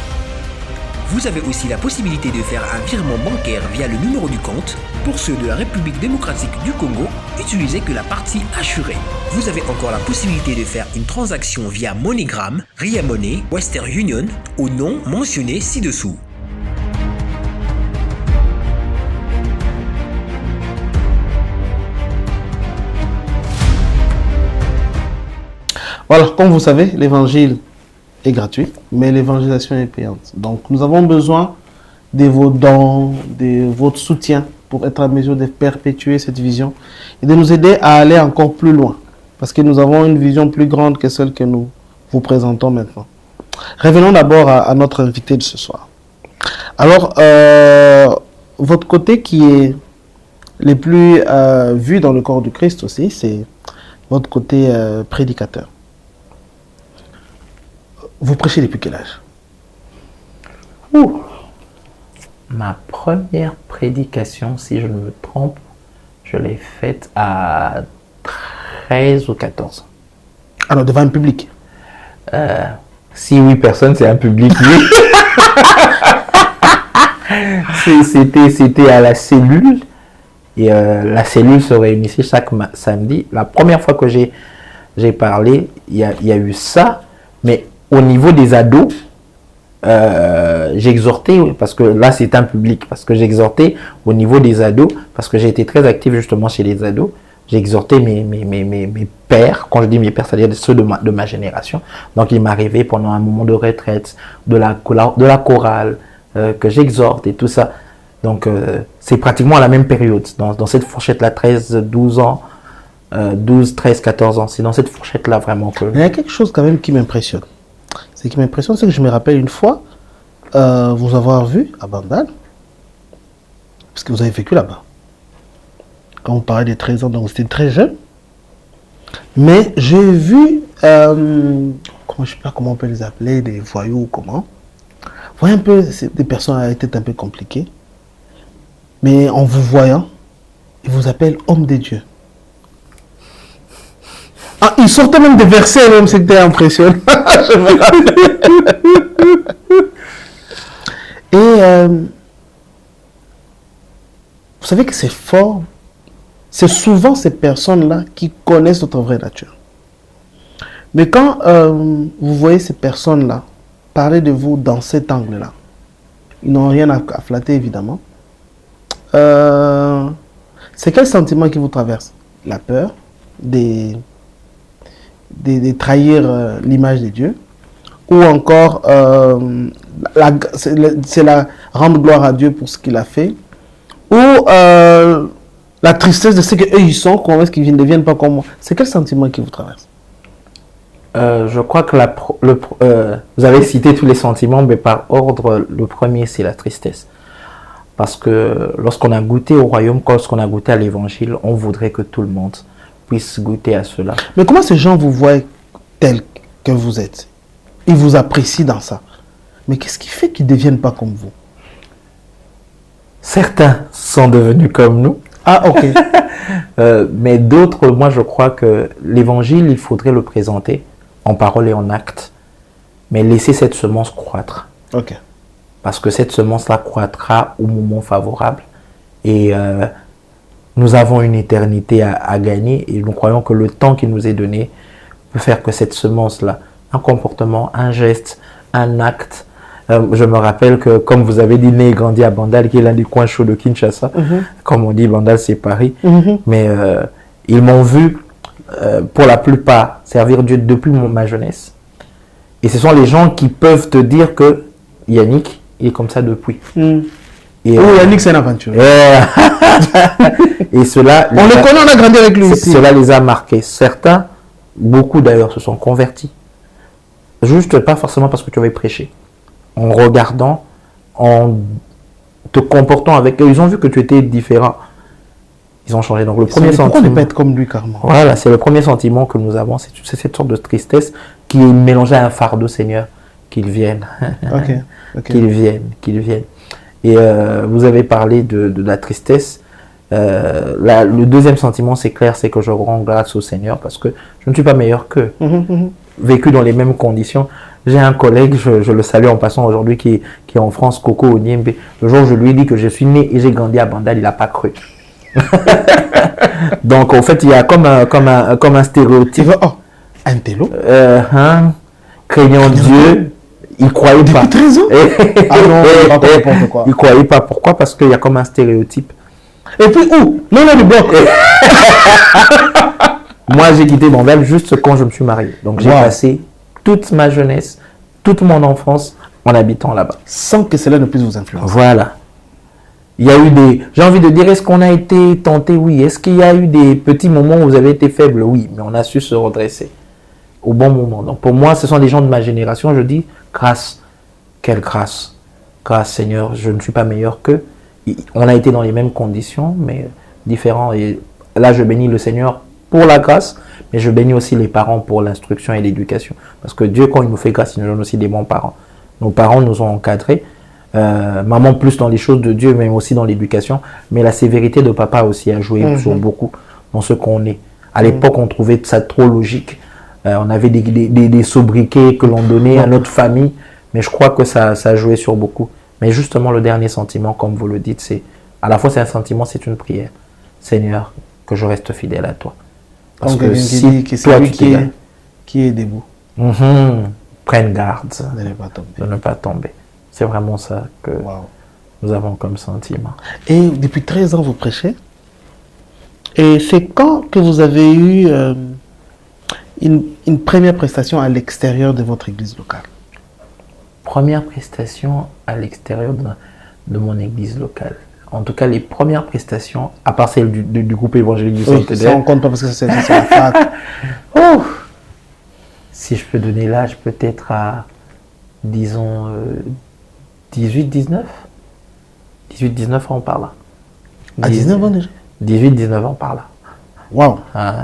S7: Vous avez aussi la possibilité de faire un virement bancaire via le numéro du compte. Pour ceux de la République démocratique du Congo, utilisez que la partie assurée. Vous avez encore la possibilité de faire une transaction via MoneyGram, Ria Money, Western Union au nom mentionné ci-dessous.
S1: Voilà, comme vous savez, l'évangile est gratuite, mais l'évangélisation est payante. Donc, nous avons besoin de vos dons, de votre soutien pour être en mesure de perpétuer cette vision et de nous aider à aller encore plus loin. Parce que nous avons une vision plus grande que celle que nous vous présentons maintenant. Revenons d'abord à notre invité de ce soir. Alors, votre côté qui est le plus vu dans le corps du Christ aussi, c'est votre côté prédicateur. Vous prêchez depuis quel âge?
S3: Ma première prédication, si je ne me trompe, je l'ai faite à 13 ou 14 ans.
S1: Alors, devant un public?
S3: Si 8 personnes, c'est un public, oui. C'était à la cellule. Et la cellule se réunissait chaque samedi. La première fois que j'ai parlé, il y a eu ça. Mais au niveau des ados, j'exhortais, parce que là c'est un public, parce que j'exhortais au niveau des ados, parce que j'ai été très actif justement chez les ados. J'exhortais mes pères, quand je dis mes pères, c'est-à-dire ceux de ma génération. Donc il m'arrivait pendant un moment de retraite, de la chorale, que j'exhorte et tout ça. Donc c'est pratiquement à la même période, dans cette fourchette-là, 12 ans, 12, 13, 14 ans. C'est dans cette fourchette-là vraiment que...
S1: Il y a quelque chose quand même qui m'impressionne. Ce qui m'impressionne, c'est que je me rappelle une fois vous avoir vu à Bandal, parce que vous avez vécu là-bas. Quand on parlait des 13 ans, donc c'était très jeune. Mais j'ai vu, je ne sais pas comment on peut les appeler, des voyous ou comment. Vous voyez un peu, c'est des personnes à la tête un peu compliquées. Mais en vous voyant, ils vous appellent homme de Dieu. Ah, ils sortaient même des versets, même c'était impressionnant. Je me rappelle. Et vous savez que c'est fort. C'est souvent ces personnes-là qui connaissent notre vraie nature. Mais quand vous voyez ces personnes-là parler de vous dans cet angle-là, ils n'ont rien à flatter évidemment. C'est quel sentiment qui vous traverse? La peur de trahir l'image de Dieu, ou encore c'est la rendre gloire à Dieu pour ce qu'il a fait, ou la tristesse de ce qu'eux ils sont, comment est-ce qu'ils ne deviennent pas comme moi? C'est quel sentiment qui vous traverse?
S3: Je crois que vous avez cité tous les sentiments, mais par ordre, le premier c'est la tristesse. Parce que lorsqu'on a goûté au royaume, lorsqu'on a goûté à l'évangile, on voudrait que tout le monde puisse goûter à cela.
S1: Mais comment ces gens vous voient tel que vous êtes? Ils vous apprécient dans ça. Mais qu'est-ce qui fait qu'ils ne deviennent pas comme vous?
S3: Certains sont devenus comme nous.
S1: Ah, ok.
S3: Mais d'autres, moi je crois que l'évangile, il faudrait le présenter en parole et en acte, mais laisser cette semence croître.
S1: Ok.
S3: Parce que cette semence-là croîtra au moment favorable. Et nous avons une éternité à gagner. Et nous croyons que le temps qui nous est donné peut faire que cette semence-là, un comportement, un geste, un acte. Je me rappelle que, comme vous avez dit, né et grandi à Bandal, qui est l'un des coins chauds de Kinshasa. Comme on dit, Bandal, c'est Paris. Mais ils m'ont vu, pour la plupart, servir Dieu depuis ma jeunesse. Et ce sont les gens qui peuvent te dire que Yannick, il est comme ça depuis. Et,
S1: Yannick, c'est une aventure.
S3: Et cela...
S1: On le connaît, on a grandi avec lui ici.
S3: Cela les a marqués. Certains, beaucoup d'ailleurs, se sont convertis. Juste pas forcément parce que tu avais prêché. En regardant, en te comportant avec eux, ils ont vu que tu étais différent. Ils ont changé. Donc le premier sentiment...
S1: Pourquoi ne pas être comme lui, carrément?
S3: Voilà, c'est le premier sentiment que nous avons. C'est cette sorte de tristesse qui est mélangée à un fardeau, Seigneur. Qu'ils viennent. Qu'ils viennent. Et vous avez parlé de la tristesse. Le deuxième sentiment, c'est clair, c'est que je rends grâce au Seigneur parce que je ne suis pas meilleur qu'eux. Vécu dans les mêmes conditions. J'ai un collègue, je le salue en passant aujourd'hui, qui est en France, Coco Onyembe. Le jour où je lui ai dit que je suis né et j'ai grandi à Bandal, il n'a pas cru. Donc, en fait, il y a comme un stéréotype.
S1: Oh, un télo
S3: craignant Dieu. Il ne croyait pas.
S1: Depuis 13 ans? Ah non, n'importe quoi.
S3: Il ne croyait pas. Pourquoi? Parce qu'il y a comme un stéréotype.
S1: Et puis où? Non, du bloc.
S3: Moi, j'ai quitté Bandal juste quand je me suis marié. Donc, j'ai passé toute ma jeunesse toute mon enfance en habitant là-bas.
S1: Sans que cela ne puisse vous influencer.
S3: Voilà. Il y a eu des... J'ai envie de dire, est-ce qu'on a été tenté? Oui. Est-ce qu'il y a eu des petits moments où vous avez été faible? Oui. Mais on a su se redresser au bon moment. Donc pour moi, ce sont des gens de ma génération. Je dis, grâce. Quelle grâce. Grâce, Seigneur. Je ne suis pas meilleur qu'eux. On a été dans les mêmes conditions, mais différents. Et là, je bénis le Seigneur pour la grâce, mais je bénis aussi les parents pour l'instruction et l'éducation. Parce que Dieu, quand il nous fait grâce, il nous donne aussi des bons parents. Nos parents nous ont encadrés. Maman plus dans les choses de Dieu, mais aussi dans l'éducation. Mais la sévérité de papa aussi a joué sur beaucoup dans ce qu'on est. À l'époque, on trouvait ça trop logique. On avait des sobriquets que l'on donnait à notre famille. Mais je crois que ça a joué sur beaucoup. Mais justement, le dernier sentiment, comme vous le dites, c'est à la fois c'est un sentiment, c'est une prière. Seigneur, que je reste fidèle à toi. Parce que si toi,
S1: qui est debout,
S3: prenne garde
S1: de
S3: ne pas tomber. C'est vraiment ça que nous avons comme sentiment.
S1: Et depuis 13 ans, vous prêchez. Et c'est quand que vous avez eu une première prestation à l'extérieur de votre église locale?
S3: Première prestation à l'extérieur de mon église locale. En tout cas, les premières prestations, à part celle du groupe évangélique du Centre-Est.
S1: Ça, on compte pas parce que c'est la fac.
S3: Si je peux donner l'âge, peut-être à, disons, 18-19 ans par là.
S1: À 19 ans déjà?
S3: 18-19 ans par là.
S1: Waouh!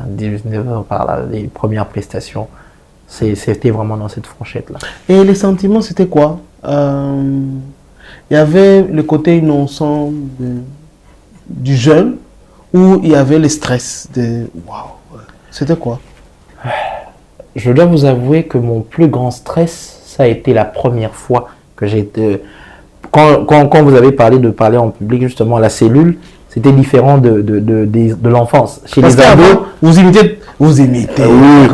S3: 19 ans par là, les premières prestations. C'était vraiment dans cette fourchette-là.
S1: Et les sentiments, c'était quoi? Il y avait le côté innocent du jeune, ou il y avait le stress de waouh. C'était quoi?
S3: Je dois vous avouer que mon plus grand stress, ça a été la première fois que j'ai été... Quand vous avez parlé de parler en public, justement, à la cellule, c'était différent de l'enfance. Chez les ados,
S1: vous imitez.
S3: Oui,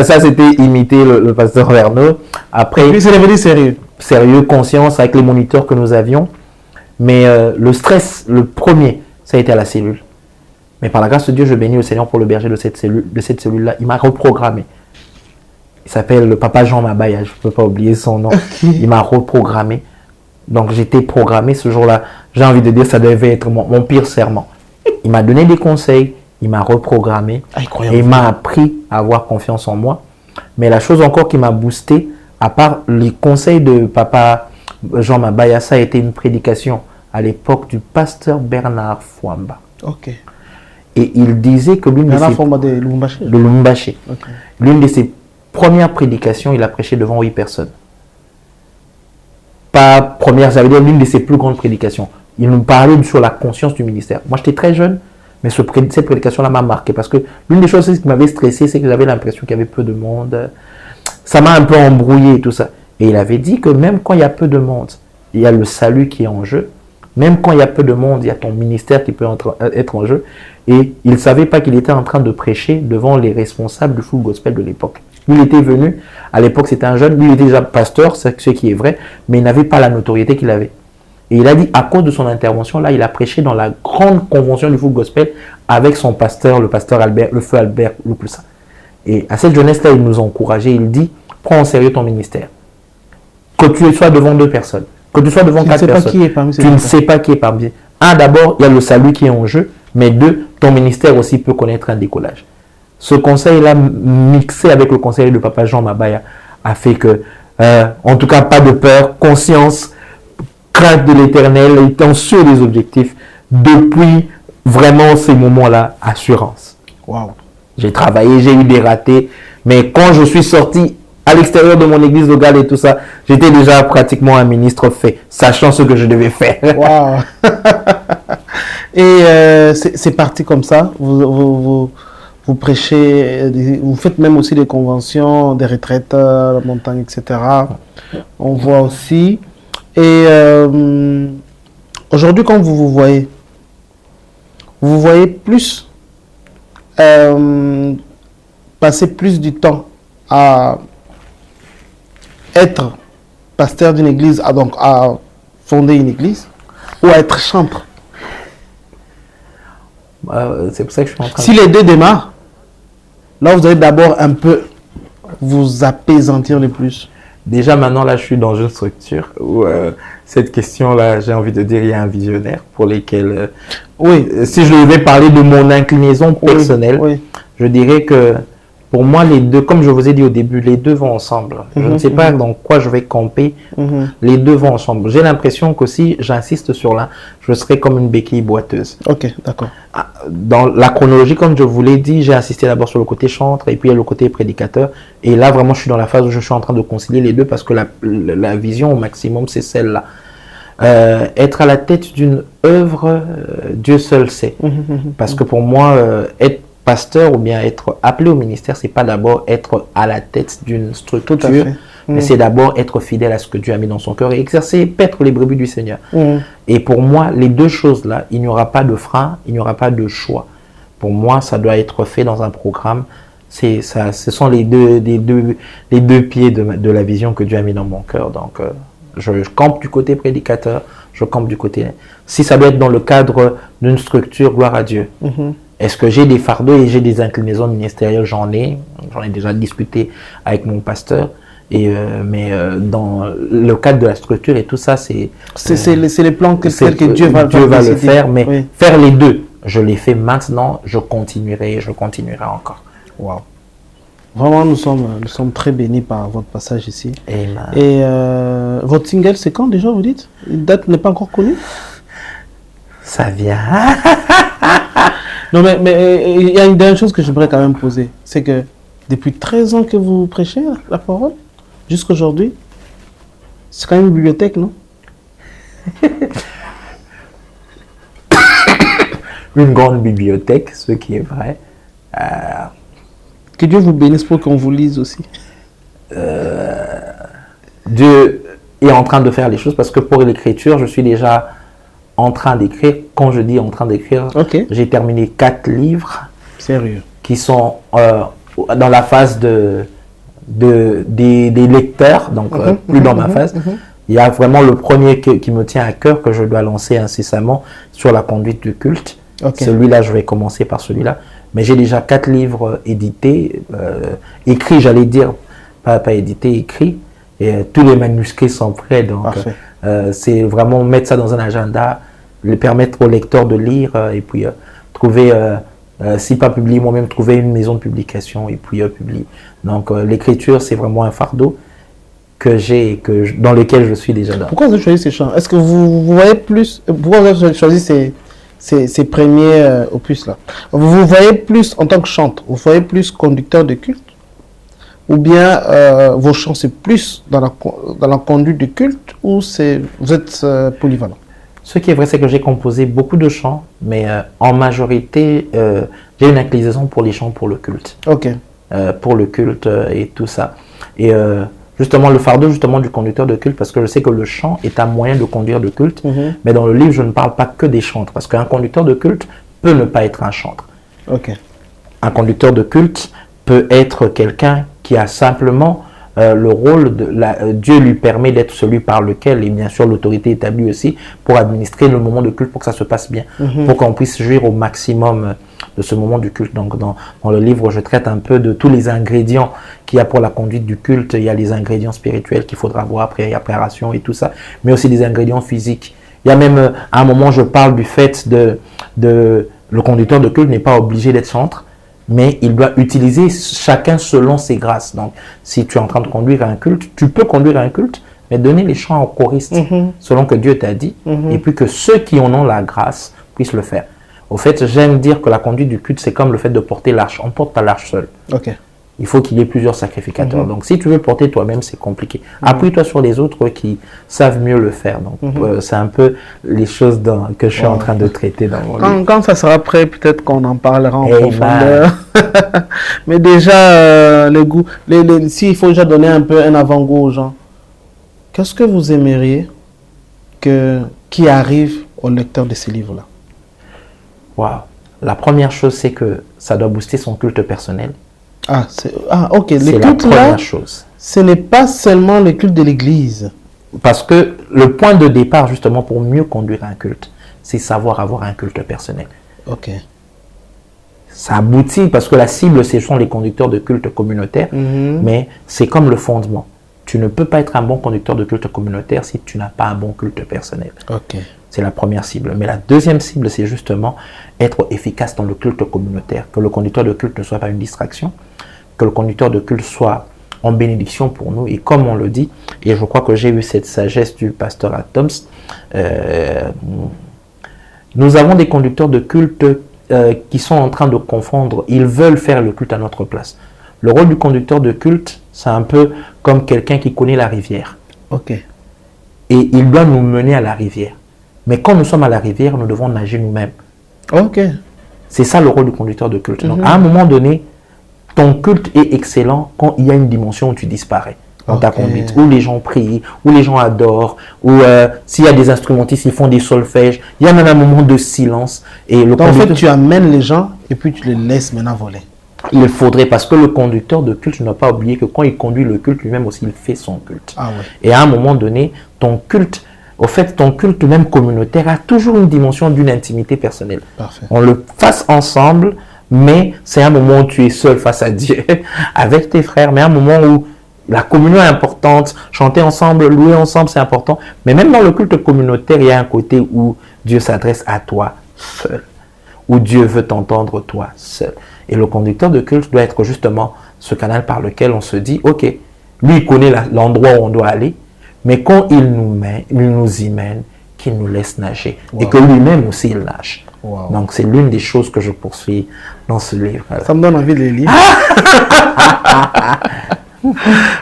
S3: ça c'était imiter le pasteur Verneau. Après,
S1: et puis c'est devenu sérieux.
S3: Sérieux, conscience avec les moniteurs que nous avions. Mais le stress, le premier, ça a été à la cellule. Mais par la grâce de Dieu, je bénis le Seigneur pour le berger de cette cellule-là. Il m'a reprogrammé. Il s'appelle le papa Jean Mabaya, je ne peux pas oublier son nom. Il m'a reprogrammé. Donc j'étais programmé ce jour-là. J'ai envie de dire, ça devait être mon pire serment. Il m'a donné des conseils, il m'a reprogrammé. Et il m'a appris à avoir confiance en moi. Mais la chose encore qui m'a boosté, à part les conseils de papa Jean Mabaya, ça a été une prédication à l'époque du pasteur Bernard Fouamba.
S1: Ok.
S3: Et il disait que l'une
S1: de
S3: Lumbaché. Okay. L'une de ses premières prédications, il a prêché devant 8 personnes. Pas première, ça veut dire l'une de ses plus grandes prédications. Il nous parlait sur la conscience du ministère. Moi, j'étais très jeune, mais cette prédication-là m'a marqué parce que l'une des choses qui m'avait stressé, c'est que j'avais l'impression qu'il y avait peu de monde. Ça m'a un peu embrouillé et tout ça. Et il avait dit que même quand il y a peu de monde, il y a le salut qui est en jeu. Même quand il y a peu de monde, il y a ton ministère qui peut être en jeu. Et il ne savait pas qu'il était en train de prêcher devant les responsables du full gospel de l'époque. Il était venu, à l'époque c'était un jeune, lui il était déjà pasteur, ce qui est vrai, mais il n'avait pas la notoriété qu'il avait. Et il a dit, à cause de son intervention, là, il a prêché dans la grande convention du full gospel avec son pasteur, le pasteur Albert, le feu Albert Loupoussa. Et à cette jeunesse-là, il nous a encouragés, il dit, prends en sérieux ton ministère. Que tu sois devant 2 personnes, que tu sois devant 4 personnes. Tu ne sais pas qui est parmi eux. Un, d'abord, il y a le salut qui est en jeu, mais 2, ton ministère aussi peut connaître un décollage. Ce conseil-là, mixé avec le conseil de papa Jean Mabaya, a fait que, en tout cas, pas de peur, conscience, crainte de l'éternel, étant sûr des objectifs. Depuis vraiment ces moments-là, assurance.
S1: Wow.
S3: J'ai travaillé, j'ai eu des ratés, mais quand je suis sorti à l'extérieur de mon église locale et tout ça, j'étais déjà pratiquement un ministre fait, sachant ce que je devais faire.
S1: Wow. Et c'est parti comme ça. Vous prêchez, vous faites même aussi des conventions, des retraites à la montagne, etc. On voit aussi. Et aujourd'hui, quand vous voyez plus passer plus du temps à être pasteur d'une église, donc à fonder une église, ou à être chantre.
S3: C'est pour ça que je suis en train
S1: Si les deux démarrent, là vous allez d'abord un peu vous apaisantir le plus.
S3: déjà maintenant là, je suis dans une structure où cette question-là, j'ai envie de dire, il y a un visionnaire pour lesquels, si je devais parler de mon inclinaison personnelle, je dirais que pour moi, les deux, comme je vous ai dit au début, les deux vont ensemble. Je ne sais pas dans quoi je vais camper. Les deux vont ensemble. J'ai l'impression que si j'insiste sur l'un, je serai comme une béquille boiteuse.
S1: Ok, d'accord.
S3: Dans la chronologie, comme je vous l'ai dit, j'ai insisté d'abord sur le côté chantre et puis il y a le côté prédicateur. Et là, vraiment, je suis dans la phase où je suis en train de concilier les deux parce que la vision au maximum, c'est celle-là. Être à la tête d'une œuvre, Dieu seul sait. Parce que pour moi, être pasteur ou bien être appelé au ministère, c'est pas d'abord être à la tête d'une structure, mais c'est d'abord être fidèle à ce que Dieu a mis dans son cœur et exercer, paître les brebis du Seigneur. Et pour moi, les deux choses-là, il n'y aura pas de frein, il n'y aura pas de choix. Pour moi, ça doit être fait dans un programme. Ce sont les deux pieds de la vision que Dieu a mis dans mon cœur. Donc, je campe du côté prédicateur, je campe du côté... Si ça doit être dans le cadre d'une structure, gloire à Dieu. Est-ce que j'ai des fardeaux et j'ai des inclinaisons ministérielles? J'en ai déjà discuté avec mon pasteur. Mais dans le cadre de la structure et tout ça, c'est
S1: les plans que Dieu va
S3: le faire. Mais faire les deux, je les fais maintenant, je continuerai encore.
S1: Wow. Vraiment, nous sommes très bénis par votre passage ici.
S3: Amen.
S1: Et votre single, c'est quand déjà, vous dites? Une date n'est pas encore connue?
S3: Ça vient.
S1: Non, mais il y a une dernière chose que j'aimerais quand même poser. C'est que depuis 13 ans que vous prêchez la parole, jusqu'à aujourd'hui, c'est quand même une bibliothèque, non?
S3: Une grande bibliothèque, ce qui est vrai.
S1: Que Dieu vous bénisse pour qu'on vous lise aussi.
S3: Dieu est en train de faire les choses parce que pour l'écriture, je suis déjà en train d'écrire. Quand je dis en train d'écrire, j'ai terminé 4 livres.
S1: Sérieux? Qui
S3: sont dans la phase des lecteurs, donc plus dans ma phase. Il y a vraiment le premier qui me tient à cœur, que je dois lancer incessamment, sur la conduite du culte. Celui-là, je vais commencer par celui-là. Mais j'ai déjà 4 livres édités, écrits, j'allais dire, pas édités, écrits. Et tous les manuscrits sont prêts. Donc, c'est vraiment mettre ça dans un agenda, le permettre au lecteur de lire et puis trouver, si pas publier, moi-même trouver une maison de publication et puis publier. Donc, l'écriture, c'est vraiment un fardeau dans lequel je suis déjà là.
S1: Pourquoi vous avez choisi ces chants? Est-ce que vous voyez plus... Pourquoi vous avez choisi ces premiers opus-là? Vous voyez plus en tant que chanteur, vous voyez plus conducteur de culte? Ou bien vos chants, c'est plus dans la conduite du culte, ou vous êtes polyvalent?
S3: Ce qui est vrai, c'est que j'ai composé beaucoup de chants, mais en majorité, j'ai une inclinaison pour les chants pour le culte. Pour le culte et tout ça. Et justement, le fardeau du conducteur de culte, parce que je sais que le chant est un moyen de conduire de culte, mais dans le livre, je ne parle pas que des chantres, parce qu'un conducteur de culte peut ne pas être un chantre. Un conducteur de culte peut être quelqu'un qui a simplement le rôle Dieu lui permet d'être celui par lequel, et bien sûr l'autorité établie aussi, pour administrer le moment de culte pour que ça se passe bien, pour qu'on puisse jouir au maximum de ce moment du culte. Donc dans le livre, je traite un peu de tous les ingrédients qu'il y a pour la conduite du culte. Il y a les ingrédients spirituels qu'il faudra voir après, il y a préparation et tout ça, mais aussi des ingrédients physiques. Il y a même, à un moment, je parle du fait le conducteur de culte n'est pas obligé d'être chantre, mais il doit utiliser chacun selon ses grâces. Donc, si tu es en train de conduire un culte, tu peux conduire un culte, mais donner les chants aux choristes, selon que Dieu t'a dit, et puis que ceux qui en ont la grâce puissent le faire. Au fait, j'aime dire que la conduite du culte, c'est comme le fait de porter l'arche. On porte pas l'arche seul. Il faut qu'il y ait plusieurs sacrificateurs. Donc, si tu veux porter toi-même, c'est compliqué. Appuie-toi sur les autres qui savent mieux le faire. Donc, c'est un peu les choses que je suis en train de traiter dans mon livre.
S1: Quand ça sera prêt, peut-être qu'on en parlera en profondeur. Mais déjà, les goûts, s'il faut déjà donner un peu un avant-goût aux gens, qu'est-ce que vous aimeriez qui arrive au lecteur de ces livres-là?
S3: La première chose, c'est que ça doit booster son culte personnel.
S1: Ok.
S3: C'est la première chose.
S1: Ce n'est pas seulement le culte de l'Église.
S3: Parce que le point de départ, justement, pour mieux conduire un culte, c'est savoir avoir un culte personnel. Ça aboutit parce que la cible, ce sont les conducteurs de culte communautaire, mais c'est comme le fondement. tu ne peux pas être un bon conducteur de culte communautaire si tu n'as pas un bon culte personnel.
S1: Ok.
S3: C'est la première cible. Mais la deuxième cible, c'est justement être efficace dans le culte communautaire. Que le conducteur de culte ne soit pas une distraction, que le conducteur de culte soit en bénédiction pour nous. Et comme on le dit, et je crois que j'ai eu cette sagesse du pasteur Atoms, nous avons des conducteurs de culte qui sont en train de confondre. Ils veulent faire le culte à notre place. Le rôle du conducteur de culte, c'est un peu comme quelqu'un qui connaît la rivière.
S1: Ok.
S3: Et il doit nous mener à la rivière. Mais quand nous sommes à la rivière, nous devons nager nous-mêmes.
S1: Ok.
S3: C'est ça le rôle du conducteur de culte. Donc, à un moment donné, ton culte est excellent quand il y a une dimension où tu disparais dans ta conduite, où les gens prient, où les gens adorent, où s'il y a des instrumentistes, ils font des solfèges. Il y a même un moment de silence. Et le
S1: Donc, en fait,
S3: conducteur,
S1: tu amènes les gens et puis tu les laisses maintenant voler.
S3: il faudrait, parce que le conducteur de culte ne doit pas oublier que quand il conduit le culte, lui-même aussi, il fait son culte.
S1: Ah ouais.
S3: Et à un moment donné, ton culte, au fait, ton culte même communautaire a toujours une dimension d'une intimité personnelle.
S1: Parfait.
S3: On le fasse ensemble, mais c'est un moment où tu es seul face à Dieu, avec tes frères, mais un moment où la communion est importante, chanter ensemble, louer ensemble, c'est important. Mais même dans le culte communautaire, il y a un côté où Dieu s'adresse à toi seul, où Dieu veut t'entendre toi seul. Et le conducteur de culte doit être justement ce canal par lequel on se dit, ok, lui il connaît l'endroit où on doit aller, mais quand il nous y mène, qu'il nous laisse nager.
S1: Wow.
S3: Et que lui-même aussi il nage.
S1: Wow.
S3: Donc c'est l'une des choses que je poursuis dans ce livre.
S1: Ça me donne envie de les lire.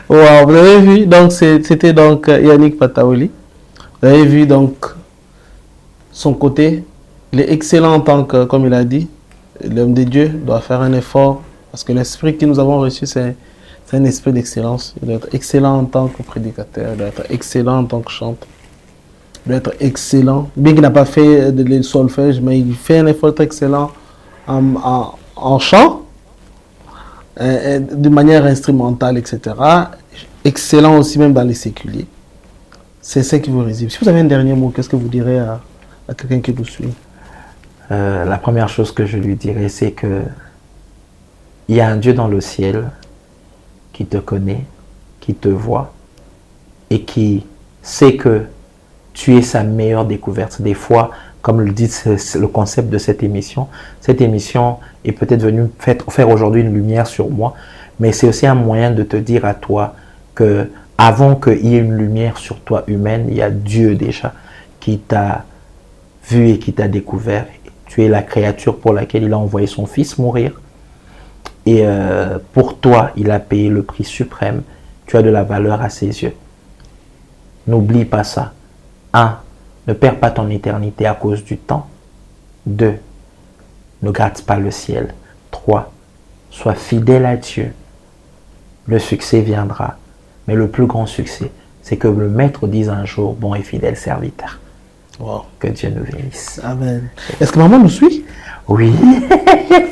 S1: Wow, vous avez vu, donc c'était donc Yannick Pataoli. Vous avez vu donc son côté. Il est excellent en tant que, comme il a dit, l'homme de Dieu doit faire un effort parce que l'esprit que nous avons reçu, c'est un esprit d'excellence. Il doit être excellent en tant que prédicateur, il doit être excellent en tant que chanteur. Il doit être excellent, bien qu'il n'a pas fait de solfège, mais il fait un effort excellent en chant, de manière instrumentale, etc. Excellent aussi même dans les séculiers. C'est ce qui vous réside. Si vous avez un dernier mot, qu'est-ce que vous direz à quelqu'un qui vous suit?
S3: La première chose que je lui dirais, c'est que il y a un Dieu dans le ciel qui te connaît, qui te voit et qui sait que tu es sa meilleure découverte. Des fois, comme le dit le concept de cette émission est peut-être venue faire aujourd'hui une lumière sur moi, mais c'est aussi un moyen de te dire à toi que avant qu'il y ait une lumière sur toi humaine, il y a Dieu déjà qui t'a vu et qui t'a découvert. Tu es la créature pour laquelle il a envoyé son fils mourir. Et pour toi, il a payé le prix suprême. Tu as de la valeur à ses yeux. N'oublie pas ça. 1. Ne perds pas ton éternité à cause du temps. 2. Ne gratte pas le ciel. 3. Sois fidèle à Dieu. Le succès viendra. Mais le plus grand succès, c'est que le maître dise un jour, bon et fidèle serviteur.
S1: Wow.
S3: Que Dieu nous bénisse.
S1: Amen. Est-ce que maman nous suit?
S3: Oui.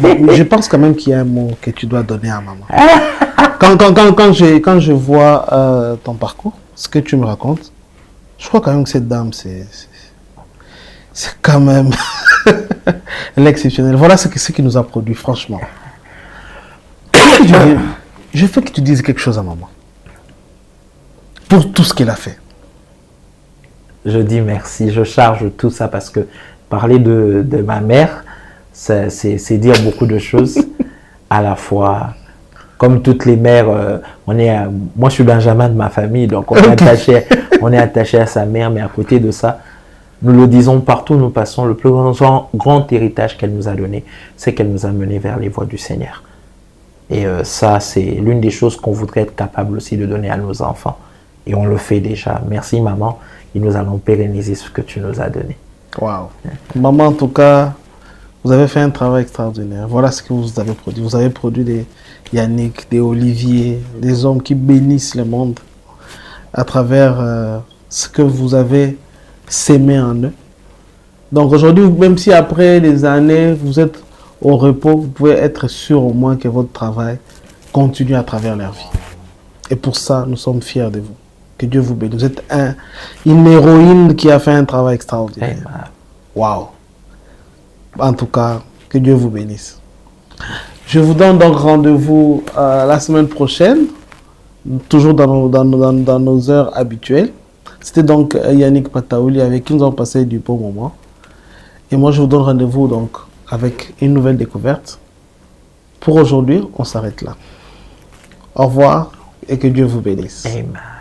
S1: Bon, je pense quand même qu'il y a un mot que tu dois donner à maman. Quand je vois ton parcours, ce que tu me racontes, je crois quand même que cette dame, c'est quand même l'exceptionnel. Voilà ce qui nous a produit, franchement. Je veux que tu dises quelque chose à maman. Pour tout ce qu'elle a fait.
S3: Je dis merci, je charge tout ça parce que parler de ma mère, c'est dire beaucoup de choses à la fois. Comme toutes les mères, moi je suis Benjamin de ma famille, donc on est attaché à sa mère, mais à côté de ça, nous le disons partout, nous passons, le plus grand héritage qu'elle nous a donné, c'est qu'elle nous a menés vers les voies du Seigneur. Et ça, c'est l'une des choses qu'on voudrait être capable aussi de donner à nos enfants. Et on le fait déjà. Merci maman, et nous allons pérenniser ce que tu nous as donné.
S1: Waouh. Maman, en tout cas, vous avez fait un travail extraordinaire. Voilà ce que vous avez produit. Vous avez produit des Yannick, des Olivier, des hommes qui bénissent le monde à travers ce que vous avez sémé en eux. Donc aujourd'hui, même si après des années, vous êtes au repos, vous pouvez être sûr au moins que votre travail continue à travers leur vie. Et pour ça, nous sommes fiers de vous. Que Dieu vous bénisse. Vous êtes une héroïne qui a fait un travail extraordinaire. Waouh. En tout cas, que Dieu vous bénisse. Je vous donne donc rendez-vous la semaine prochaine toujours dans nos heures habituelles. C'était donc Yannick Pataouli avec qui nous avons passé du bon moment. Et moi, je vous donne rendez-vous donc avec une nouvelle découverte. Pour aujourd'hui, on s'arrête là. Au revoir et que Dieu vous bénisse.
S3: Amen.